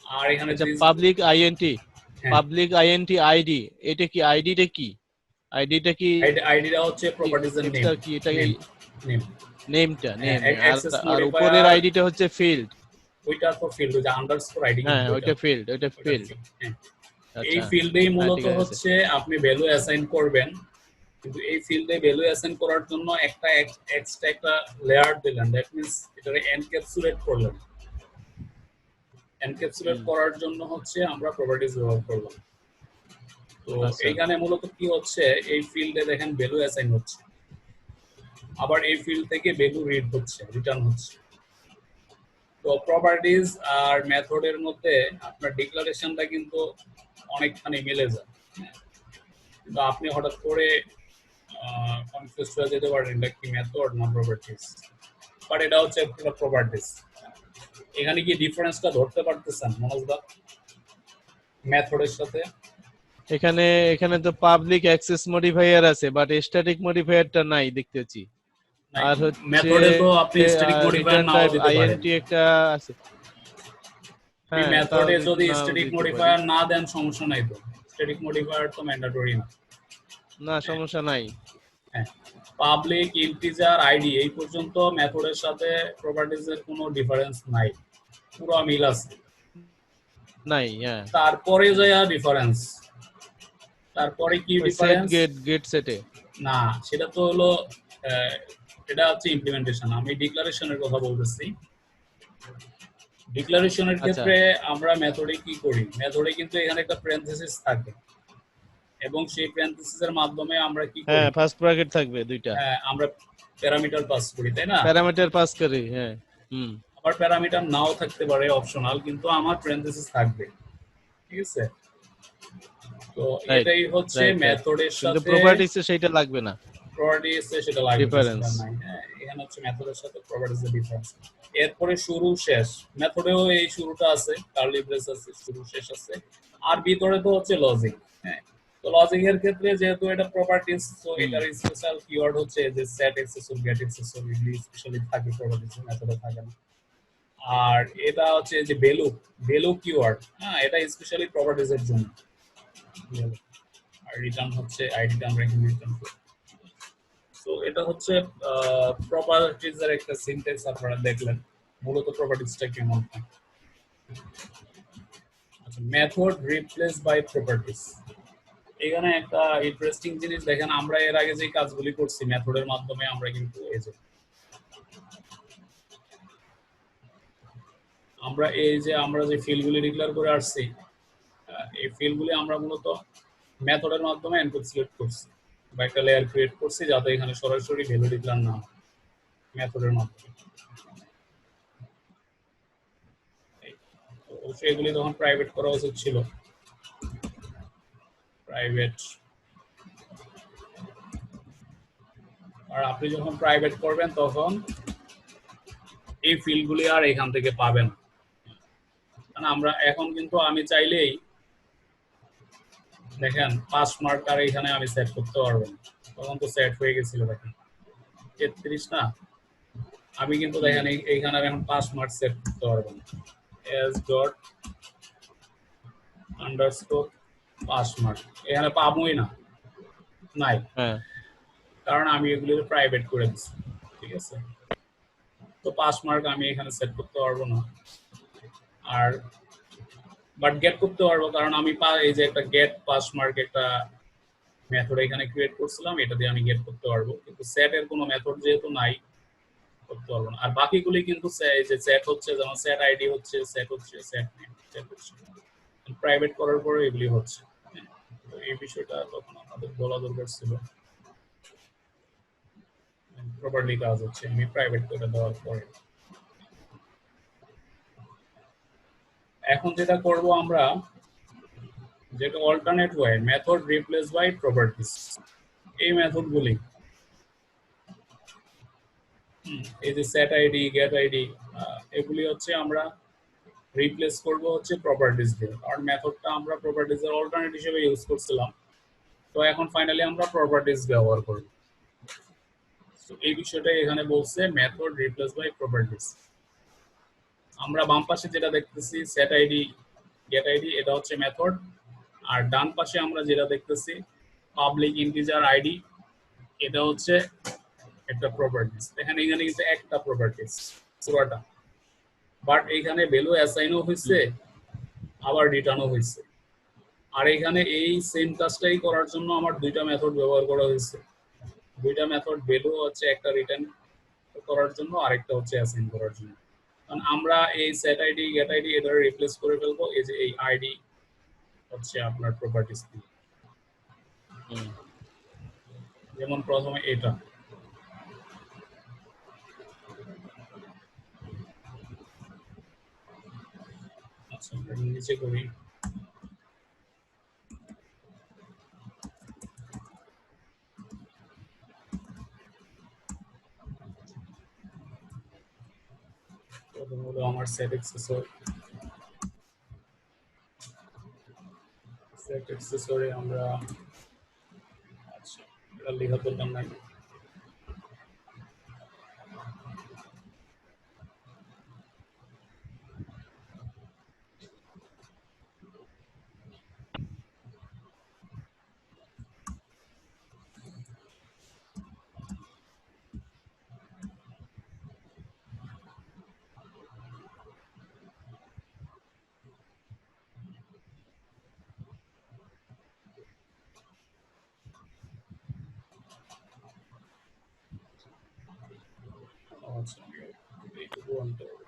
আর এখানে public int, public int ID, এটা কি আইডিটা কি? আইডিটা কি? আইডিটা হচ্ছে প্রপার্টিজের নেম। এটা কি? এটা নেম, নেমটা নেম, অ্যাক্সেস আর উপরের আইডিটা হচ্ছে ফিল্ড। ওইটা তো ফিল্ড, ওই যে আন্ডারস্কোর আইডি। হ্যাঁ ওইটা ফিল্ড, ওইটা ফিল্ড। এই ফিল্ডেই মূলত হচ্ছে আপনি ভ্যালু অ্যাসাইন করবেন, কিন্তু এই ফিল্ডে ভ্যালু অ্যাসাইন করার জন্য একটা এক্সট্রা একটা লেয়ার দিলেন, দ্যাট মিন্স এটাকে এনক্যাপসুলেট করলেন। এনক্যাপসুলেট করার জন্য হচ্ছে আমরা প্রপার্টিজ ব্যবহার করলাম। তো এইখানে মূলত কি হচ্ছে, এই ফিল্ডে দেখেন ভ্যালু অ্যাসাইন হচ্ছে, আবার এই ফিল্ড থেকে ভ্যালু রিড হচ্ছে, রিটার্ন হচ্ছে। তো প্রপার্টিজ আর মেথডের মধ্যে আপনার ডিক্লারেশনটা কিন্তু অনেকখানি মিলে যায়, কিন্তু আপনি হঠাৎ করে কনফিউজ হয়ে যেতে পারেন এটা কি মেথড না প্রপার্টিজ, বাট এটা হচ্ছে একটা প্রপার্টিজ। এখানে কি ডিফারেন্সটা ধরতে পারতেছেন মনোজদা মেথডের সাথে? এখানে তো পাবলিক অ্যাক্সেস মডিফায়ার আছে, বাট স্ট্যাটিক মডিফায়ারটা নাই দেখতেছি। আর হচ্ছে মেথডে তো আপনি স্ট্যাটিক মডিফায়ার নাও দিতে পারেন। আইএনটি একটা আছে। হ্যাঁ, মেথডে যদি স্ট্যাটিক মডিফায়ার না দেন সমস্যা নাই, তো স্ট্যাটিক মডিফায়ার তো ম্যান্ডেটরি না। না সমস্যা নাই। হ্যাঁ, পাবলিক ইন্টিজার আইডি এই পর্যন্ত মেথডের সাথে প্রপার্টিজের কোনো ডিফারেন্স নাই, পুরো মিল আছে। নাই, হ্যাঁ। তারপরে যায় ডিফারেন্স, তারপরে কি ডিফারেন্স? গেট সেটে না, সেটা তো হলো এটা হচ্ছে ইমপ্লিমেন্টেশন। আমি ডিক্লারেশনের কথা বলতেছি। ডিক্লারেশনের ক্ষেত্রে আমরা মেথডে কি করি, মেথডে কিন্তু এখানে একটা প্যারেনথেসিস থাকে এবং সেই প্যারেনথেসিসের মাধ্যমে আমরা কি করি, হ্যাঁ ফার্স্ট ব্র্যাকেট থাকবে দুইটা। হ্যাঁ, আমরা প্যারামিটার পাস করি, তাই না? প্যারামিটার পাস করি, হ্যাঁ। আবার প্যারামিটার নাও থাকতে পারে, অপশনাল, কিন্তু আমার প্যারেনথেসিস থাকবে, ঠিক আছে? তো এটাই হচ্ছে মেথডের সাথে, প্রপার্টিসে সেটা লাগবে না, প্রপার্টিসে সেটা লাগবে ডিফারেন্স না। হ্যাঁ, এখানে হচ্ছে মেথডের সাথে প্রপার্টিসের ডিফারেন্স। এরপরে শুরু শেষ, মেথডেও এই শুরুটা আছে, কার্লি ব্রেস আছে, শুরু শেষ আছে, আর ভিতরে তো হচ্ছে লজিক। হ্যাঁ, তো লজিকের ক্ষেত্রে যেহেতু এটা প্রপার্টিজ, তো এটার স্পেশাল কিওয়ার্ড হচ্ছে যে সেট এক্সেসর, গেট এক্সেসর, এগুলি স্পেশালি থাকে প্রপার্টিজ, মেথডে থাকে না। আর এটা হচ্ছে যে ভ্যালু, ভ্যালু কিওয়ার্ড, হ্যাঁ, এটা স্পেশালি প্রপার্টিজ এর জন্য। আর রিটার্ন হচ্ছে আইডিটা আমরা এখানে রিটার্ন করি। সো এটা হচ্ছে প্রপার্টিজ এর একটা সিনট্যাক্স আপনারা দেখলেন, মূলত প্রপার্টিজটা কেমন হয়। আচ্ছা, মেথড রিপ্লেস বাই প্রপার্টিজ। এখানে একটা ইন্টারেস্টিং জিনিস দেখেন, আমরা এর আগে যে কাজগুলি করছি মেথডের মাধ্যমে, আমরা কিন্তু আমরা যে ফিল্ডগুলি ডিক্লেয়ার করে আসছি, এই ফিল্ডগুলি আমরা মূলত মেথডের মাধ্যমে এনক্যাপসুলেট করছি বা একটা লেয়ার ক্রিয়েট করছি যাতে এখানে সরাসরি ভ্যালু ডিক্লেয়ার না হয় মেথডের মাধ্যমে। অবশ্যই এগুলি তখন প্রাইভেট করা উচিত ছিল, প্রাইভেট। আর আপনি যখন প্রাইভেট করবেন তখন এই ফিল্ডগুলি আর এখান থেকে পাবেন, কারণ আমরা এখন কিন্তু আমি চাইলেই দেখেন 5 মার্ক আর এখানে আমি সেট করতে পারবো না, তখন তো সেট হয়ে গেছিল দেখেন 33 না, আমি কিন্তু দেখেন এইখানে এখন 5 মার্ক সেট করতে পারবো না। এস ডট আন্ডারস্কোর 5 মার্ক এখানে পাবোই না, নাই, কারণ আমি এগুলি প্রাইভেট করে দিচ্ছি, ঠিক আছে। তো 5 মার্ক আমি এখানে সেট করতে পারবো না, আর বাট গেট করতে পারবো, কারণ আমি এই যে একটা গেট 5 মার্ক একটা মেথড এখানে ক্রিয়েট করছিলাম, এটা দিয়ে আমি গেট করতে পারবো, কিন্তু সেট এর কোনো মেথড যেহেতু নাই করতে পারবো না। আর বাকিগুলি কিন্তু এই যে সেট হচ্ছে, যেমন সেট আইডি হচ্ছে, সেট হচ্ছে, সেট নেম, সেট হচ্ছে, প্রাইভেট করার পরে এগুলি হচ্ছে। তো এই বিষয়টা তখন আমাদের বলা দরকার ছিল। প্রপারলি কাজ হচ্ছে আমি প্রাইভেট করে দেওয়ার পরে। এখন যেটা করব আমরা, যেটা alternate way, method replace by properties. এই মেথডগুলি, এই যে সেট আইডি, গেট আইডি, এগুলি হচ্ছে আমরা রিপ্লেস করব হচ্ছে প্রপার্টিজ দিয়ে, কারণ মেথডটা আমরা প্রপার্টিজের অল্টারনেট হিসেবে ইউজ করছিলাম। তো এখন ফাইনালি আমরা প্রপার্টিজ ব্যবহার করব। তো এই বিষয়টাই এখানে বলছে মেথড রিপ্লেস বাই প্রপার্টিজ। আমরা বাম পাশে যেটা দেখতেছি সেট আইডি, গেট আইডি, এটা হচ্ছে মেথড। আর ডান পাশে আমরা যেটা দেখতেছি পাবলিক ইন্টিজার আইডি, এটা হচ্ছে একটা প্রপার্টিজ। এখানে কিন্তু একটা প্রপার্টিজ পুরোটা, বাট এখানে ভ্যালু অ্যাসাইনও হয়েছে আবার রিটার্নও হয়েছে। আর এখানে এই সেম কাজটাই করার জন্য আমার দুইটা মেথড ব্যবহার করা হয়েছে। দুইটা মেথড, ভ্যালু হচ্ছে একটা রিটার্ন করার জন্য, আরেকটা হচ্ছে অ্যাসাইন করার জন্য। কারণ আমরা এই সেট আইডি, গেট আইডি এটা রিপ্লেস করে ফেলবো এই যে এই আইডি হচ্ছে আপনার প্রপার্টিজ দিয়ে। যেমন প্রথমে এটা, আচ্ছা নিচে করি, প্রথম হলো আমার সেট এক্সেসরি আমরা, আচ্ছা এটা লেখা দরকার নাই। আচ্ছা এইটুকু আনতে হবে।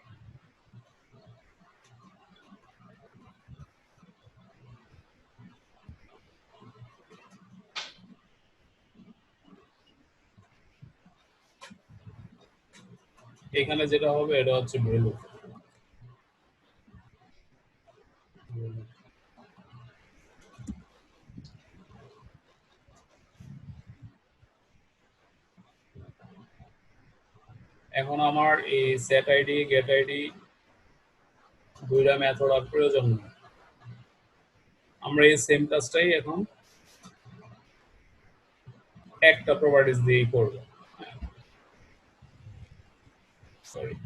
এখানে যেটা হবে এটা হচ্ছে ভ্যালু। এখন আমার এই সেট আইডি, গেট আইডি দুইটা মেথড আর প্রয়োজন নেই। আমরা এই সেম কাজটাই এখন একটা প্রপার্টিজ দিয়েই করব। সরি,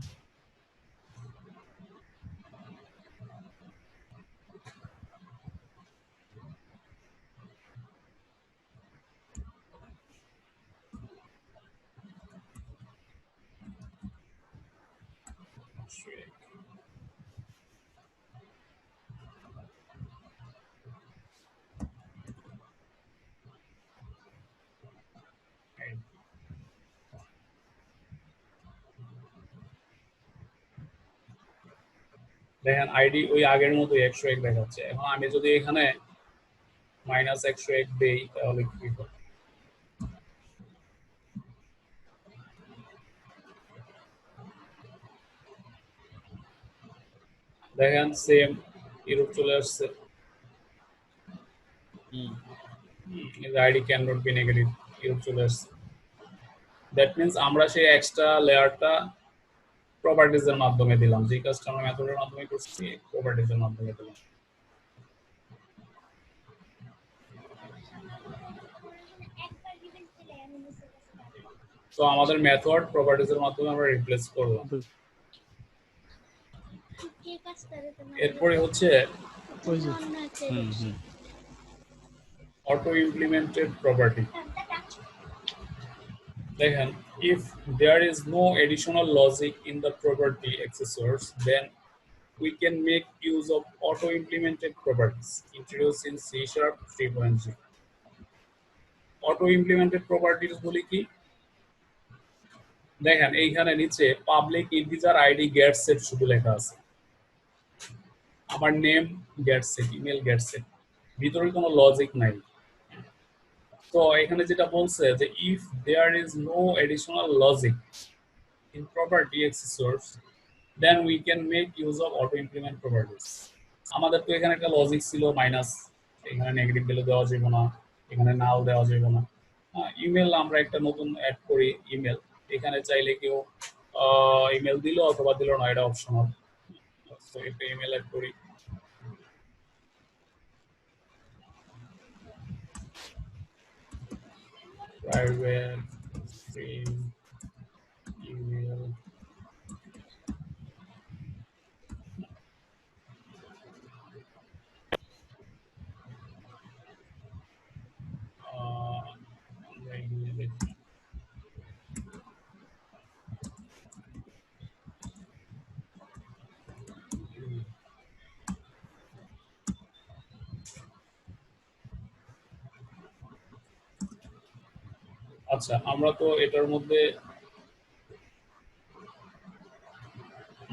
দেখেন আইডি ওই আগের মতো 101 দেখাচ্ছে। এখন আমি যদি এখানে -101 দেই তাহলে কি হবে? দেখেন সেম এরূপ চলে আসছে, ID can not be negative এরূপ চলে আসছে। দ্যাট মিন্স আমরা সেই এক্সট্রা লেয়ারটা প্রপার্টিজ এর মাধ্যমে দিলাম, যে কাজটা আমরা মেথডের মাধ্যমে করছি প্রপার্টিজ এর মাধ্যমে দিলাম। তো আমাদের মেথড প্রপার্টিজ এর মাধ্যমে আমরা রিপ্লেস করলাম। এরপরে হচ্ছে auto implemented property. দেখেন, if there is no additional logic in the property accessors, then we can make use of auto implemented properties introduced in C# 3.0. auto implemented properties বলি কি? দেখেন এইখানে নিচে public integer ID get set শুধু লেখা আছে, আমার name get set, email get set, ভিতরে কোনো লজিক নাই। তো এখানে যেটা বলছে যে if there is no additional logic in property accessors, then we can make use of auto implement properties. আমাদের তো এখানে একটা লজিক ছিল মাইনাস, এখানে নেগেটিভ ভ্যালু দেওয়া যাবে না, এখানে নাল দেওয়া যাবে না। ইমেল আমরা একটা নতুন অ্যাড করি ইমেল, এখানে চাইলে কেউ ইমেল দিল অথবা দিল না, এটা অপশনাল। তো একটা ইমেল অ্যাড করি, private stream email আমরা ইমেলে আচ্ছা, আমরা তো এটার মধ্যে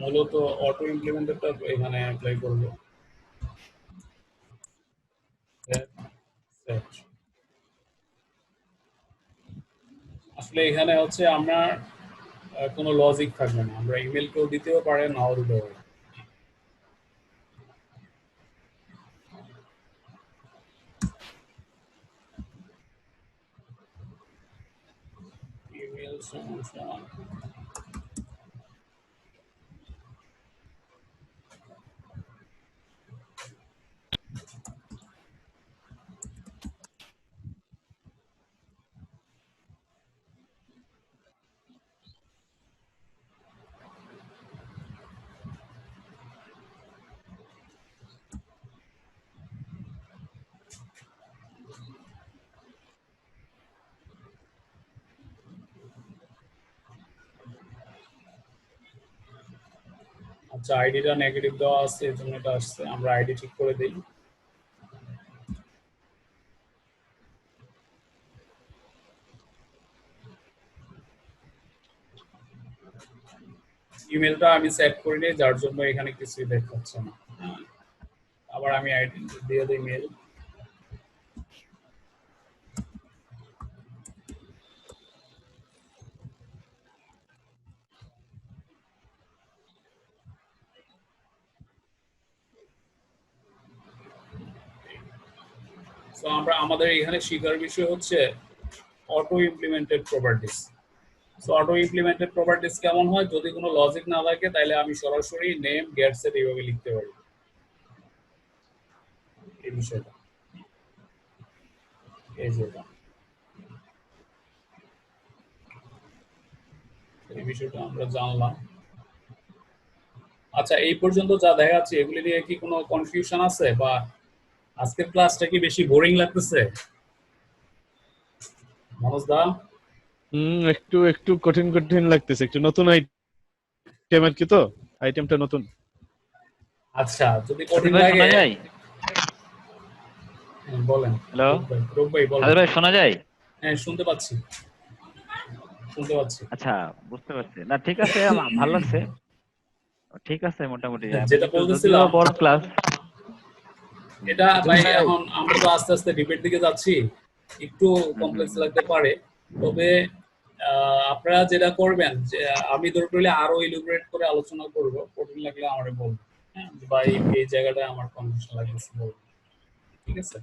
মূলত অটো ইমপ্লিমেন্টেডটা এখানে অ্যাপ্লাই করব। আসলে এখানে হচ্ছে আমরা কোনো লজিক থাকবে না, আমরা ইমেল কেউ দিতেও পারে নাও দিতে পারে। ইমেল সমান সমান আচ্ছা, আইডিটা নেগেটিভ দেওয়া আছে এর জন্য এটা আসছে, আমরা আইডি ঠিক করে দিই। ইমেলটা আমি সেট করে নিই, যার জন্য এখানে কিছুই দেখাচ্ছে না। আবার আমি আইডি দিয়ে দিই মেল। সো আমরা আমাদের এখানে শিখার বিষয় হচ্ছে auto implemented properties. So auto implemented properties কেমন হয়? যদি কোনো লজিক না থাকে তাহলে আমি সরাসরি নেম গেট সেট এইভাবে লিখতে পারি, এই বিষয়টা এই যেটা। এই বিষয়টা আমরা জানলাম। আচ্ছা, এই পর্যন্ত যা দেখাচ্ছি এগুলি নিয়ে কি কোনো কনফিউশন আছে, বা আজকের ক্লাসটা কি বেশি বোরিং লাগতেছে মনোজ দা? একটু একটু কঠিন কঠিন লাগতেছে, একটু নতুন আইটেম আর কি, তো আইটেমটা নতুন। আচ্ছা, যদি সাদিক কঠিন ভাই লাগে শোনা যায়? বলেন। হ্যালো রূপ ভাই বলেন। সাদিক ভাই শোনা যায়? হ্যাঁ, শুনতে পাচ্ছি, শুনতে পাচ্ছি। আচ্ছা, বুঝতে পারছি। না ঠিক আছে, আমার ভালো লাগছে। ঠিক আছে মোটামুটি, আমি যেটা একটু যদিও বলতেছিলাম, বড় ক্লাস। এটা সাদিক ভাই ভাই। এখন আমরা তো আস্তে আস্তে ডিবেট দিকে যাচ্ছি, একটু হুম হুম কমপ্লেক্স হুম। লাগতে পারে। তবে আপনারা যেটা করবেন যে আমি দরকার হলে আরো ইলাবোরেট করে আলোচনা করব, কঠিন লাগলে আমারে বলবেন। হ্যাঁ, বা এই জায়গাটায় আমার কনফিউশন লাগতেছে বলবেন, ঠিক আছে?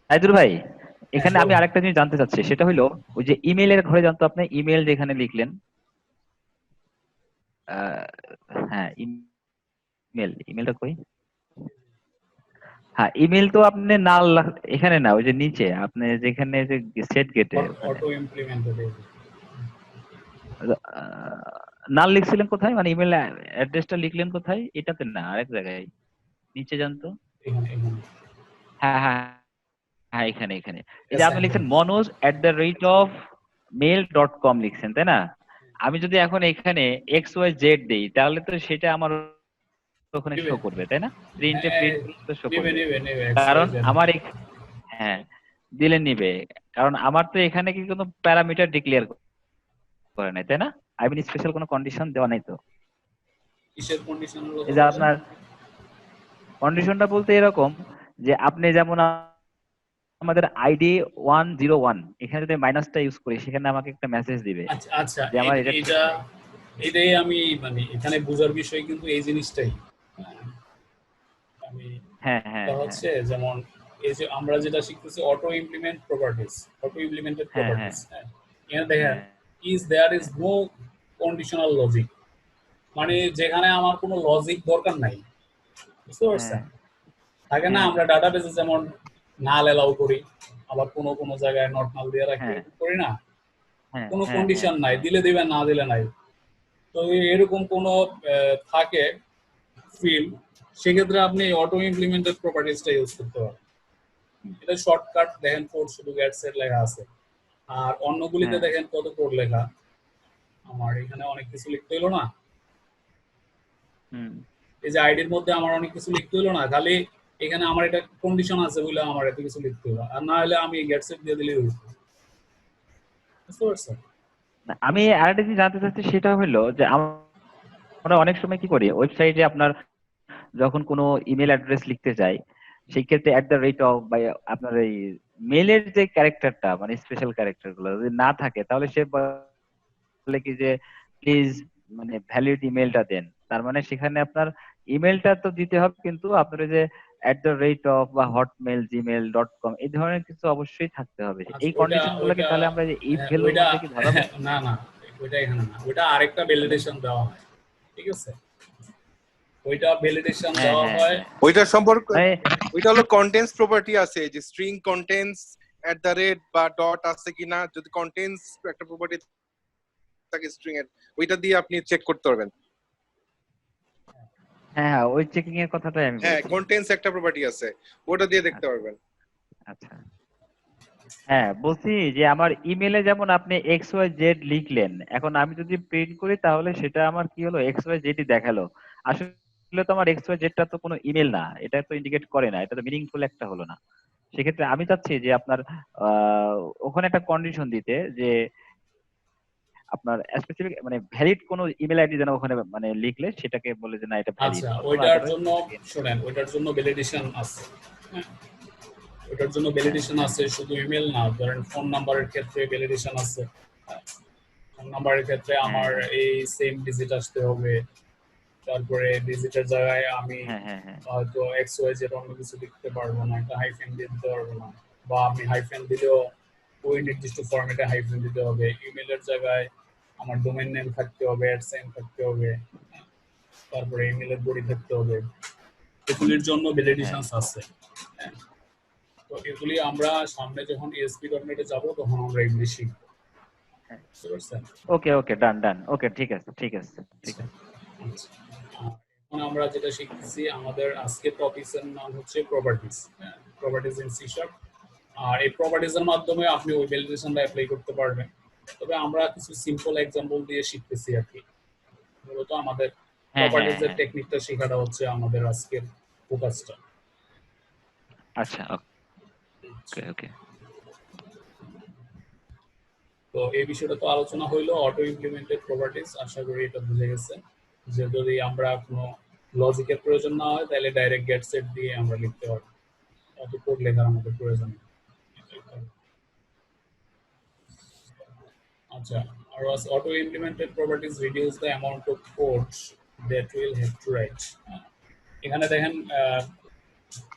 আইদুর ভাই, হ্যাঁ, এখানে আমি বলেন। আরেকটা জিনিস জানতে চাচ্ছি, সেটা হলো ওই যে ইমেইলের ঘরে জানতো আপনি ইমেইল যেখানে লিখলেন, আহ, হ্যাঁ ইমেলটা কই? হ্যাঁ, ইমেল তো আপনি এখানে না, ওই যে নিচে আপনি যেখানে যে সেট গেটে ওখানে অটো ইমপ্লিমেন্টেড। নাল লিখছিলেন কোথায়, মানে ইমেল অ্যাড্রেসটা লিখলেন কোথায়? এটাতে না, আরেক জায়গায় নিচে জানতো। এখানে এখানে হ্যাঁ হ্যাঁ হ্যাঁ, এখানে এখানে এই যে আপনি লিখছেন অ্যাসাইনমেন্ট। manoj@mail.com লিখছেন, তাই না? আমি যদি এখন এখানে XYZ দেই, তাহলে তো সেটা আমার ওখানে নেবে। শো করবে, তাই না? প্রিন্টে হ্যাঁ, প্রিন্ট করলে তো শো নেবে করবে। নেবে নেবে এক্স ওয়াই কারণ জেড। আমার হ্যাঁ, দিলে নিবে। কারণ আমার তো এখানে কি কোনো প্যারামিটার ডিক্লেয়ার করে নাই, তাই না? আই মিন স্পেশাল কোনো কন্ডিশন দেওয়া নাই তো। কিসের কন্ডিশনের কথা এই যে বলেন? আপনার কন্ডিশনটা বলতে এরকম, যে আপনি যেমন আমাদের আইডি 101, এখানে যদি মাইনাসটা ইউজ করি, সেখানে আমাকে একটা মেসেজ দিবে আচ্ছা আচ্ছা, যে আমার এটা ঠিক এটা নাই। এটাই আমি মানে এখানে বোঝার বিষয় কিন্তু এই জিনিসটাই। হ্যাঁ, আমি হ্যাঁ হ্যাঁ এটা হ্যাঁ হচ্ছে যেমন এই যে আমরা যেটা শিখতেছি auto implement properties, auto implemented হ্যাঁ হ্যাঁ প্রপার্টিজ। হ্যাঁ, এখানে দেখেন হ্যাঁ দেয়ার ইজ হ্যাঁ নো কন্ডিশনাল লজিক, মানে যেখানে আমার কোনো লজিক দরকার নাই, বুঝতে হ্যাঁ পারছেন? থাকে না হ্যাঁ আমরা ডাটাবেসে যেমন নাল এলাও করি, আবার কোনো কোনো জায়গায় নট নাল দিয়ে রাখি, হ্যাঁ এরকম করি না? হ্যাঁ কোনো হ্যাঁ হ্যাঁ কন্ডিশন নাই, হ্যাঁ দিলে দিবেন না দিলে নাই। তো এরকম কোনো থাকে ফিল্ড, সেক্ষেত্রে আপনি অটো ইমপ্লিমেন্টেড প্রপার্টিজটা ইউজ করতে পারেন। এটা শর্টকাট, দেখেন কোড শুধু গেট সেট লেখা আছে। আর অন্যগুলিতে হ্যাঁ। দেখেন কত কোড লেখা। আমার এখানে অনেক কিছু লিখতে হইলো না, হুম। এই যে আইডির মধ্যে আমার অনেক কিছু লিখতে হইলো না, খালি এখানে আমার এটা কন্ডিশন আছে বলে আমার এত কিছু লিখতে হলো, আর না হলে আমি গেট সেট দিয়ে দিলেই হইতো, বুঝতে পারছেন? না, আমি আরেকটা জিনিস জানতে চাচ্ছি, সেটা হলো যে আমরা অনেক সময় কি করি, ওয়েবসাইটে আপনার যখন কোনো ইমেল অ্যাড্রেস লিখতে চাই, সেই ক্ষেত্রে @, বা আপনার এই মেলের যে ক্যারেক্টারটা, মানে স্পেশাল ক্যারেক্টার গুলো যদি না থাকে, তাহলে সে বলে কি যে প্লিজ মানে ভ্যালিড ইমেলটা দেন। তার মানে সেখানে আপনার ইমেলটা তো দিতে হবে, কিন্তু আপনার ওই যে @, বা হটমেল gmail.com এই ধরনের কিছু অবশ্যই থাকতে হবে। আচ্ছা, এই ওইটা কন্ডিশন গুলোকে ওইটা তাহলে আমরা যে ইফ হ্যাঁ, ভ্যালুর ওইটা মধ্যে কি ধরাবো? না না, ওইটা এখানে না, ওইটা আরেকটা তাহলে ভ্যালিডেশন দেওয়া হয়, ঠিক আছে? ওইটা ভ্যালিডেশন হ্যাঁ দেওয়া হ্যাঁ হয়। হ্যাঁ, ওইটার সম্পর্কে মানে ওইটা হলো কন্টেন্টস প্রপার্টি আছে, যে স্ট্রিং কন্টেন্টস @ বা ডট আছে কিনা। যদি কন্টেন্টস একটা প্রপার্টি থাকে স্ট্রিং এর, ওইটা দিয়ে আপনি চেক করতে পারবেন। হ্যাঁ হ্যাঁ, ওই চেকিং এর কথাটাই আমি হ্যাঁ, বলছি। কন্টেন্টস একটা প্রপার্টি আছে, ওটা দিয়ে দেখতে আচ্ছা পারবেন। আচ্ছা। হ্যাঁ, বলছি যে আমার ইমেলে যেমন আপনি XYZ লিখলেন, এখন আমি যদি প্রিন্ট করি, তাহলে সেটা আমার কি হলো, XYZ ই দেখালো। আসলে তো আমার XYZ টা তো কোনো ইমেল না, এটা তো ইন্ডিকেট করে না, এটা তো মিনিংফুল একটা হলো না। সেক্ষেত্রে আমি চাচ্ছি যে আপনার আহ ওখানে একটা কন্ডিশন দিতে, যে আপনার স্পেসিফিক মানে ভ্যালিড কোনো ইমেল আইডি যেন ওখানে মানে লিখলে সেটাকে বলে যে না এটা ভ্যালিড, আচ্ছা, অথবা ওইটার আদারওয়াইজ জন্য সেটাকে। শোনেন, ওইটার জন্য ভ্যালিডেশন আছে। হ্যাঁ, ওইটার জন্য হ্যাঁ ভ্যালিডেশন আছে, শুধু ইমেল না, ধরেন ফোন নাম্বারের ক্ষেত্রে ভ্যালিডেশন আছে। ফোন নাম্বারের ক্ষেত্রে হ্যাঁ আমার হ্যাঁ এই সেম ডিজিট আসতে হবে, তারপরে ডিজিটের জায়গায় আমি হ্যাঁ হ্যাঁ হ্যাঁ হয়তো এক্স ওয়াই জেড অন্য কিছু লিখতে পারবো না, একটা হাইফেন দিতে পারবো না, বা আমি হাইফেন দিলেও ওই নির্দিষ্ট ফরম্যাটে হাইফেন দিতে হবে। ইমেলের জায়গায় আমার ডোমেইন নেম থাকতে হবে, অ্যাডসাইন থাকতে হবে, তারপরে ইমেলের বডি থাকতে হবে। এগুলির জন্য হ্যাঁ ভ্যালিডেশনস আছে। হ্যাঁ, তো এগুলি আমরা সামনে যখন ESP.NET এ যাবো তখন আমরা এগুলি শিখবো। বুঝতে পারছেন? ওকে ওকে, ডান ডান, ওকে, ঠিক আছে ঠিক আছে ঠিক আছে। আচ্ছা। এখন আমরা যেটা শিখতেছি, আমাদের আজকের টপিকের নাম হচ্ছে properties. Properties in C sharp. আর এই প্রপার্টিজ এর মাধ্যমে আপনি ওয়েব ভ্যালিডেশনটা অ্যাপ্লাই করতে পারবেন। তবে আমরা কিছু সিম্পল এক্সাম্পল দিয়ে শিখতেছি আর কি। মূলত আমাদের হ্যাঁ হ্যাঁ প্রপার্টিজ এর হ্যাঁ, টেকনিকটা শেখাটা হচ্ছে আমাদের আজকের ফোকাসটা। আচ্ছা ওকে ওকে। তো এই বিষয়টা তো আলোচনা হইলো অটো ইমপ্লিমেন্টেড প্রপার্টিজ। আশা করি এটা বুঝে গেছে যে যদি আমরা কোনো লজিকের প্রয়োজন না হয় তাহলে ডাইরেক্ট গেট সেট দিয়ে আমরা লিখতে পারবো, অত কোড লেখার আমাদের প্রয়োজন নেই। আচ্ছা, আর auto implemented properties reduce the amount of code that will have to write. এখানে দেখেন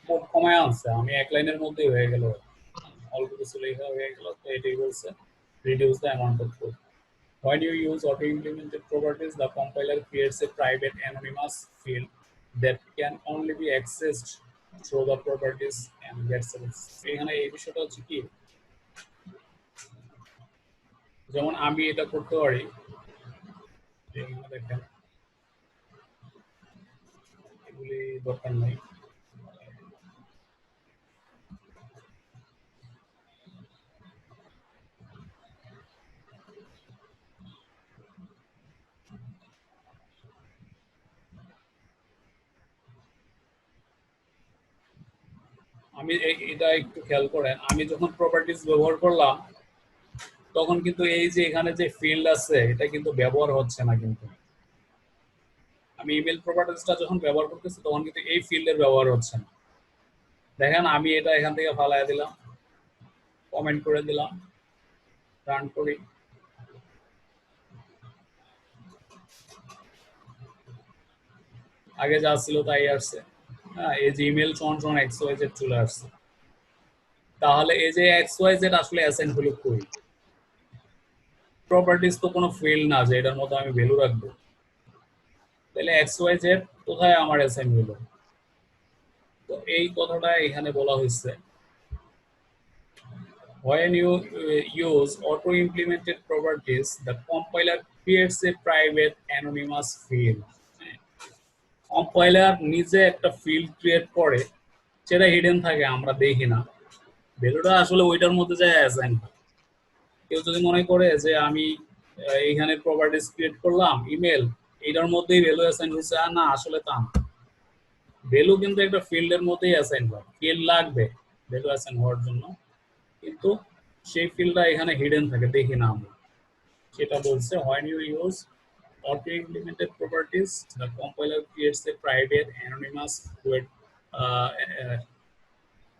কোড কমায় আনছে, আমি এক লাইনের মধ্যেই হয়ে গেল, অল্প কিছু লেখা হয়ে গেল। তো এটাই বলছে reduce the amount of code. When you use auto implemented properties, the compiler creates a private anonymous field that can only be accessed through the properties and gets it. এখানে এই বিষয়টা হচ্ছে কি, যেমন আমি এটা করতে পারি, এখানে দেখেন এগুলি দরকার নাই। আমি এটা একটু খেয়াল করেন, আমি যখন প্রপার্টিজ ব্যবহার করলাম তখন কিন্তু এই যে এখানে যে ফিল্ড আছে এটা কিন্তু ব্যবহার হচ্ছে না। কিন্তু আমি ইমেল প্রপার্টিজটা যখন ব্যবহার করতেছি তখন কিন্তু এই ফিল্ডের ব্যবহার হচ্ছে না। দেখেন আমি এটা এখান থেকে ফালাইয়া দিলাম, কমেন্ট করে দিলাম, রান করি, আগে যা ছিল তাই আসছে। হ্যাঁ, এই যে ইমেল / XYZ চলে আসছে। তাহলে এই যে XYZ আসলে অ্যাসাইন হলো কই? প্রপার্টিজ তো কোনো ফিল্ড না যে এটার মধ্যে আমি ভ্যালু রাখবো। তাহলে XYZ কোথায় আমার অ্যাসাইন হলো? তো এই কথাটা এখানে বলা হয়েছে, when you use auto implemented properties, the compiler creates a private anonymous field. Compiler নিজে একটা ফিল্ড ক্রিয়েট করে, সেটা হিডেন থাকে, আমরা দেখি না, ভ্যালুটা আসলে ওইটার মধ্যে যায় অ্যাসাইন হয়। কেউ যদি মনে করে যে আমি এইখানে প্রপার্টিজ ক্রিয়েট করলাম ইমেল, এটার মধ্যেই ভ্যালু অ্যাসাইন হয়েছে, আর না, আসলে তা না। ভ্যালু কিন্তু একটা ফিল্ডের মধ্যেই অ্যাসাইন হয়, ফিল্ড লাগবে ভ্যালু অ্যাসাইন হওয়ার জন্য, কিন্তু সেই ফিল্ডটা এখানে হিডেন থাকে, দেখি না আমরা। সেটা বলছে when you use auto implemented properties, the compiler creates a uh, uh,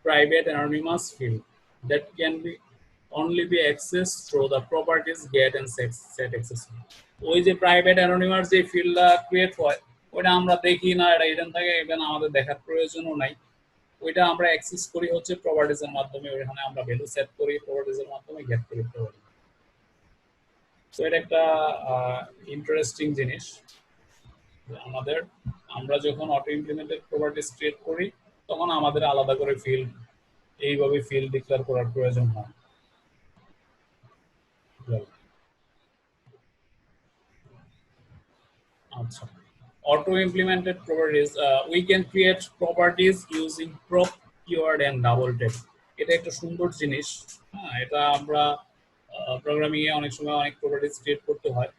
private anonymous field that can be only be accessed through the properties get and set access. ওই যে প্রাইভেট অ্যানোনিমাস যে ফিল্ডটা ক্রিয়েট হয় ওটা আমরা দেখি না, এটা হিডেন থাকে, ইভেন আমাদের দেখার প্রয়োজনও নাই। ওইটা আমরা অ্যাক্সেস করি হচ্ছে প্রপার্টিজের মাধ্যমে, ওখানে আমরা ভ্যালু সেট করি, প্রপার্টিজের মাধ্যমে গেট করি প্রপার্টি। তো এটা একটা ইন্টারেস্টিং জিনিস আমাদের। আমরা যখন অটো ইমপ্লিমেন্টেড প্রপার্টিজ ক্রিয়েট করি তখন আমাদের আলাদা করে ফিল্ড, এইভাবে ফিল্ড ডিক্লেয়ার করার প্রয়োজন হয়। আচ্ছা, auto implemented properties, we can create properties using prop keyword and double tap. এটা একটা সুন্দর জিনিস। হ্যাঁ, এটা আমরা প্রোগ্রামিং এ অনেক সময় অনেক প্রপার্টিজ ক্রিয়েট করতে হয়,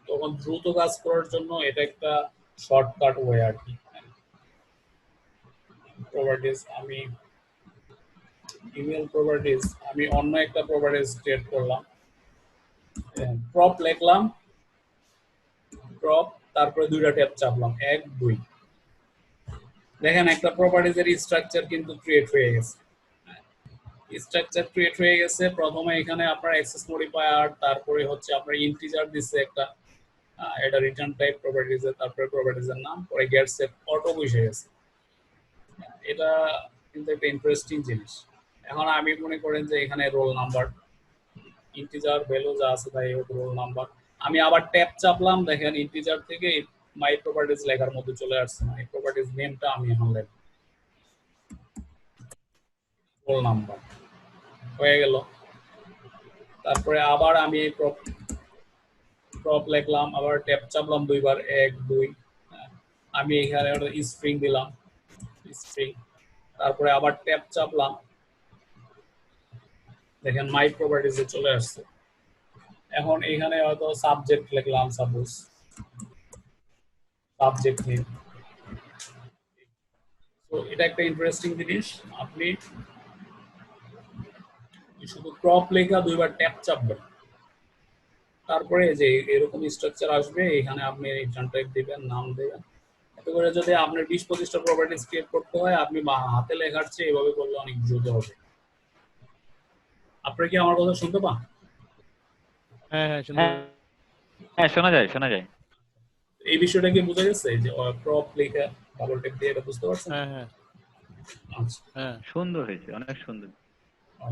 তখন দ্রুত কাজ করার জন্য এটা একটা শর্টকাট ওয়ে আর কি। প্রপার্টিজ আমি ইমেল প্রপার্টিজ আমি অন্য একটা প্রপার্টিজ ক্রিয়েট করলাম, প্রপ লিখলাম, প্রপ, তারপরে দুইটা ট্যাব চাপলাম, 1 2, দেখেন একটা প্রপার্টিজের স্ট্রাকচার কিন্তু ক্রিয়েট হয়ে গেছে। স্ট্রাকচার ক্রিয়েট হয়ে গেছে, প্রথমে এখানে আপনার অ্যাক্সেস মডিফায়ার, তারপরে হচ্ছে আপনার ইন্টিজার দিচ্ছে একটা, এটা রিটার্ন টাইপ প্রপার্টিজের, তারপরে প্রপার্টিজের নাম, পরে গেট সেট অটো বসে গেছে। এটা কিন্তু একটা ইন্টারেস্টিং জিনিস। এখন আমি মনে করেন যে এখানে রোল নাম্বার, ইন্টিজার ভ্যালু যা আছে তাই রোল নাম্বার, আমি আবার ট্যাব চাপলাম, দেখেন ইন্টিজার থেকে মাই প্রপার্টিজ লেখার মধ্যে চলে আসছে, মাই প্রপার্টিজ নেমটা আমি এখন লিখব, রোল নাম্বার হয়ে গেল। তারপরে আবার আমি প্রপ লিখলাম, আবার ট্যাব চাপলাম দুইবার, 1 2। আমি এখানে একটা স্ট্রিং দিলাম, স্ট্রিং। তারপরে আবার ট্যাব চাপলাম, দেখেন মাই প্রপার্টিজে চলে আসছে। এখন এখানে হয়তো সাবজেক্ট লিখলাম, সাপোজ সাবজেক্ট নেম। তো এটা একটা ইন্টারেস্টিং জিনিস, আপনি শুধু ক্রপ লেখা দুইবার ট্যাব চাপবেন, তারপরে যে এরকম স্ট্রাকচার আসবে, এখানে আপনি রিটার্ন টাইপ দিবেন, নাম দেবেন। এতে করে যদি আপনার 20-25টা প্রপার্টিজ ক্রিয়েট করতে হয়, আপনি হাতে লেখার চেয়ে এভাবে করলে অনেক দ্রুত হবে। আপনি কি আমার কথা শুনতে পান? হ্যাঁ হ্যাঁ শুনতে হ্যাঁ হ্যাঁ, শোনা যায় শোনা যায়। এই বিষয়টা কি বোঝা গেছে যে ক্রপ লেখা ডাবল ট্যাপ দিয়ে, এটা বুঝতে পারছেন? হ্যাঁ হ্যাঁ আচ্ছা, হ্যাঁ সুন্দর হয়েছে, অনেক সুন্দর।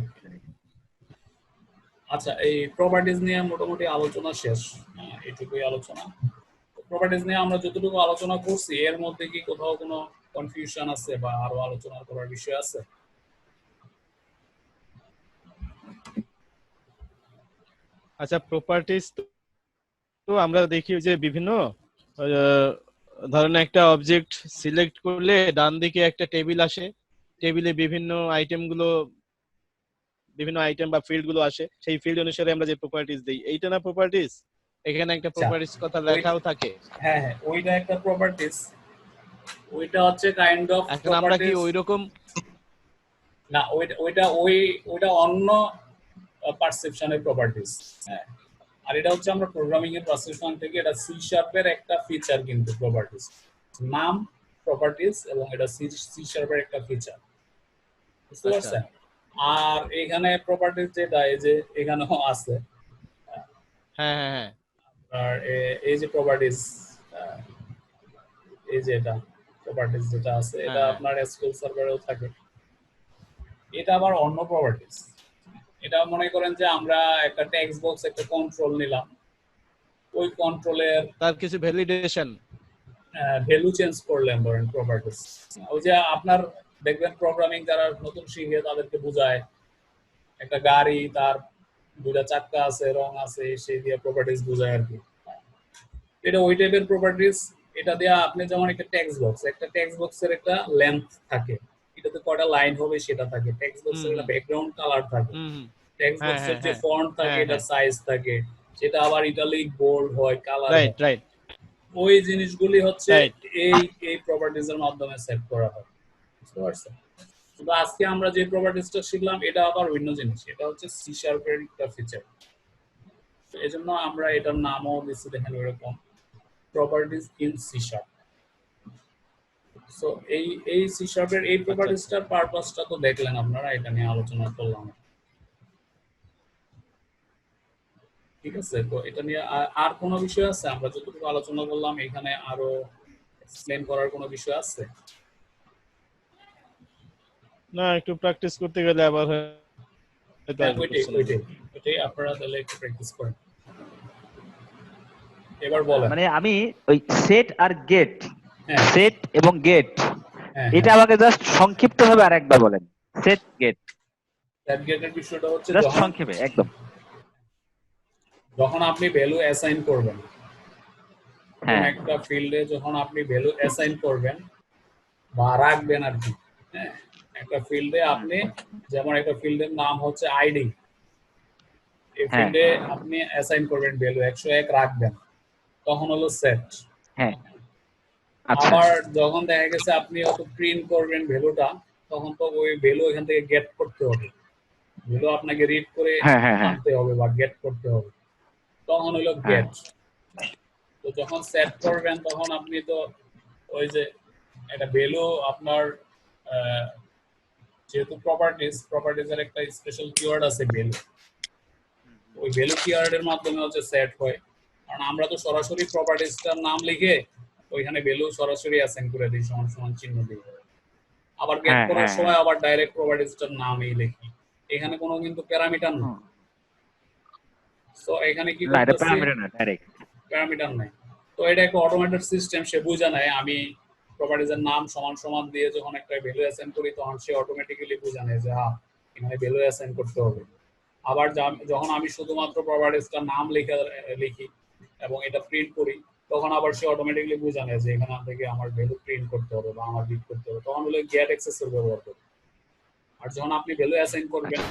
okay। আচ্ছা, এই প্রপার্টিজ নিয়ে মোটামুটি আলোচনা শেষ, এইটুকুই আলোচনা। প্রপার্টিজ নিয়ে আমরা যতটুকু আলোচনা করছি, এর মধ্যে কি কোথাও কোনো কনফিউশন আছে বা আরো আলোচনা করার বিষয় আছে? আচ্ছা, প্রপার্টিজ তো আমরা দেখি যে বিভিন্ন আহ, ধরেন একটা অবজেক্ট সিলেক্ট করলে ডান দিকে একটা টেবিল আসে, টেবিলে বিভিন্ন আইটেম বা ফিল্ড গুলো আসে, সেই ফিল্ড অনুসারে আমরা যে প্রপার্টিজ দেই, এইটা না প্রপার্টিজ? এখানে একটা আচ্ছা, প্রপার্টিজ কথা লেখাও থাকে। হ্যাঁ হ্যাঁ, ওইটা একটা প্রপার্টিজ। ওইটা হচ্ছে কাইন্ড অফ এখন আমরা কি প্রপার্টিজ। ওইরকম না, ওইটা অন্য পারসেপশনের প্রপার্টিজ। হ্যাঁ, আর এটা হচ্ছে আমরা প্রোগ্রামিং এর পারসেপশন থেকে, এটা সি শার্পের একটা ফিচার, কিন্তু প্রপার্টিজ নাম প্রপার্টিজ, এবং এটা সি শার্পের একটা ফিচার, বুঝতে আচ্ছা পারছেন? আর এখানে প্রপার্টিজ যেটা, এই যে এখানেও আছে, হ্যাঁ হ্যাঁ হ্যাঁ আর এই যে প্রপার্টিজ, এই যে এটা প্রপার্টিজ যেটা আছে, এটা হ্যাঁ আপনার এসকিউএল সার্ভারেও থাকে। এটা আবার অন্য প্রপার্টিজ। এটা মনে করেন যে আমরা একটা টেক্সট বক্স, একটা কন্ট্রোল নিলাম, ওই কন্ট্রোলের তার কিছু ভ্যালিডেশন। ভ্যালু চেঞ্জ করলেন, ধরেন প্রপার্টিজ। ওই যে আপনার দেখবেন প্রোগ্রামিং যারা নতুন শিখে তাদেরকে বোঝায়, একটা গাড়ি, তার দুইটা চাক্কা আছে, রং আছে, সেই দিয়ে প্রপার্টিজ বোঝায় আর কি। এটা ওই টাইপের প্রপার্টিজ। এটা দিয়ে আপনি যেমন একটা টেক্সট বক্সের একটা লেন্থ থাকে, এটাতে কয়টা লাইন হবে সেটা থাকে, টেক্সট বক্সের একটা ব্যাকগ্রাউন্ড কালার থাকে, হুম হুম টেক্সট হ্যাঁ বক্সের হ্যাঁ যে হ্যাঁ ফন্ট থাকে, হ্যাঁ এটা হ্যাঁ সাইজ থাকে, সেটা আবার ইটালিক, বোল্ড হয়, কালার রাইট হয়। রাইট ওই জিনিসগুলি হচ্ছে রাইট এই এই প্রপার্টিজ এর মাধ্যমে সেট করা হয়, বুঝতে পারছেন? কিন্তু আজকে আমরা যে প্রপার্টিজটা শিখলাম, এটা আবার অন্য জিনিস, এটা হচ্ছে সি শার্পের একটা ফিচার। এই জন্য আমরা এটার নামও দিচ্ছি, দেখেন এরকম, properties in C sharp. So এই সি শার্পের এই আচ্ছা প্রপার্টিজটার পারপাসটা তো দেখলেন আপনারা, এটা নিয়ে আলোচনা করলাম, ঠিক আছে? তো এটা নিয়ে আর কোনো বিষয় আছে? আমরা যতটুকু আলোচনা করলাম, এখানে আরো এক্সপ্লেন করার কোনো বিষয় আছে? না, একটু প্র্যাকটিস করতে গেলে আবার হয়তো হ্যাঁ, আসবে ওইটাই কোশ্চেন। ওইটাই ওইটাই আপনারা তাহলে একটু প্র্যাকটিস করেন। এবার বলেন। মানে আমি ওই সেট আর গেট, হ্যাঁ সেট এবং গেট, হ্যাঁ এটা হ্যাঁ, আমাকে জাস্ট সংক্ষিপ্ত ভাবে আরেকবার বলেন। সেট গেট, সেট গেটের বিষয়টা হচ্ছে, জাস্ট যখন সংক্ষেপে একদম। যখন আপনি ভ্যালু অ্যাসাইন করবেন, কোন হ্যাঁ একটা ফিল্ডে যখন আপনি ভ্যালু অ্যাসাইন করবেন বা রাখবেন আর কি, হ্যাঁ, একটা ফিল্ডে হুম, আপনি, যেমন একটা ফিল্ডের নাম হচ্ছে আইডি, এই হ্যাঁ ফিল্ডে আপনি অ্যাসাইন করবেন ভ্যালু 101 রাখবেন, তখন হলো সেট। হ্যাঁ আচ্ছা আবার যখন দেখা গেছে আপনি অত প্রিন্ট করবেন ভ্যালুটা, তখন তো ওই ভ্যালু এখান থেকে গেট করতে হবে, ভ্যালু আপনাকে রিড করে হ্যাঁ হ্যাঁ হ্যাঁ আনতে হবে বা গেট করতে হবে, তখন হলো হ্যাঁ গেট। তো যখন সেট করবেন, তখন আপনি তো ওই যে একটা ভ্যালু আপনার, আহ, যেহেতু প্রপার্টিজের একটা স্পেশাল কিওয়ার্ড আছে ভ্যালু, ওই ভ্যালু কিওয়ার্ডের মাধ্যমে হচ্ছে সেট হয়। কারণ আমরা তো সরাসরি প্রপার্টিজটার নাম লিখে ওইখানে ভ্যালু সরাসরি অ্যাসাইন করে দিই, সমান সমান চিহ্ন দিয়ে। আবার গেট হ্যাঁ করার হ্যাঁ হ্যাঁ সময় আবার ডাইরেক্ট প্রপার্টিজটার নামই লিখি, এখানে কোনো কিন্তু প্যারামিটার নেই। হুম, তো এখানে কি না এটা করতেছি, প্যারামিটার না, ডাইরেক্ট। প্যারামিটার নাই। তো এটা একটা অটোমেটেড সিস্টেম, সে বুঝে নেয় আমি প্রপার্টিজের নাম সমান সমান দিয়ে যখন একটা ভ্যালু অ্যাসাইন করি, তখন সে অটোমেটিক্যালি বুঝে নেয় যে হ্যাঁ, এখানে ভ্যালু অ্যাসাইন করতে হবে। আবার যখন আমি শুধুমাত্র প্রপার্টিজটার নাম লিখি এবং এটা প্রিন্ট করি, তখন আবার সে অটোমেটিক্যালি বুঝে নেয় যে এখান থেকে আমার ভ্যালু প্রিন্ট করতে হবে বা আমার রিড করতে হবে, তখন হলো গেট অ্যাক্সেসর ব্যবহার করবে। আর যখন আপনি ভ্যালু অ্যাসাইন করবেন,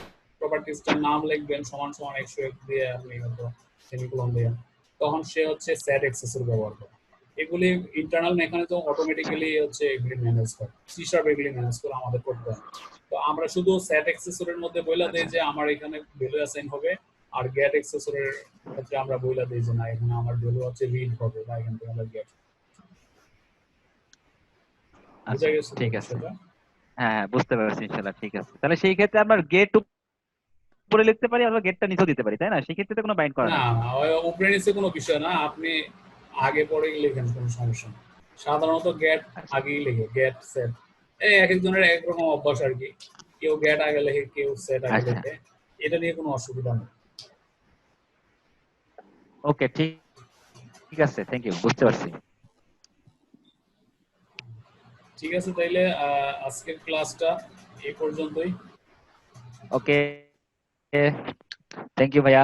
প্রপার্টিজটার নাম লিখবেন সমান সমান 101 দিয়ে আপনি হয়তো সেমিকোলন দিয়ে, তখন সে হচ্ছে সেট অ্যাক্সেসর ব্যবহার করে। এগুলি ইন্টারনাল মেকানিজম অটোমেটিক্যালি হচ্ছে এগুলি ম্যানেজ করে, সি শার্প এগুলি ম্যানেজ করে, আমাদের করতে হয়। তো আমরা শুধু সেট অ্যাক্সেসরের মধ্যে বইলা দেই যে আমার এখানে ভ্যালু অ্যাসাইন হবে, আর গেট অ্যাক্সেসরের ক্ষেত্রে আমরা বইলা দেই যে না এখানে আমার ভ্যালু হচ্ছে রিড হবে বা এখান থেকে আমরা গেট। আচ্ছা বুঝা গেছে ঠিক আছে, বিষয়টা? হ্যাঁ বুঝতে পারছি ইনশাআল্লাহ। ঠিক আছে, তাহলে সেই ক্ষেত্রে আমরা গেট উপরে লিখতে পারি অথবা গেটটা নিচেও দিতে পারি, তাই না? সেই ক্ষেত্রে তো কোনো বাইন্ড করা না নেই। না, ওই উপরে নিচে কোনো বিষয় না, আপনি আগে পরে লেখেন কোনো সমস্যা নেই। সাধারণত গেট আচ্ছা আগেই লেখে, গেট সেট, এই এক একজনের এক রকম অভ্যাস আর কি, কেউ গেট আগে লেখে কেউ সেট আগে আচ্ছা, লেখে, এটা নিয়ে কোনো অসুবিধা নেই। ওকে ঠিক ঠিক আছে, থ্যাংক ইউ, বুঝতে পারছি। ঠিক আছে, তাইলে আজকের ক্লাসটা এই পর্যন্তই। ওকে, থ্যাংক ইউ ভাইয়া।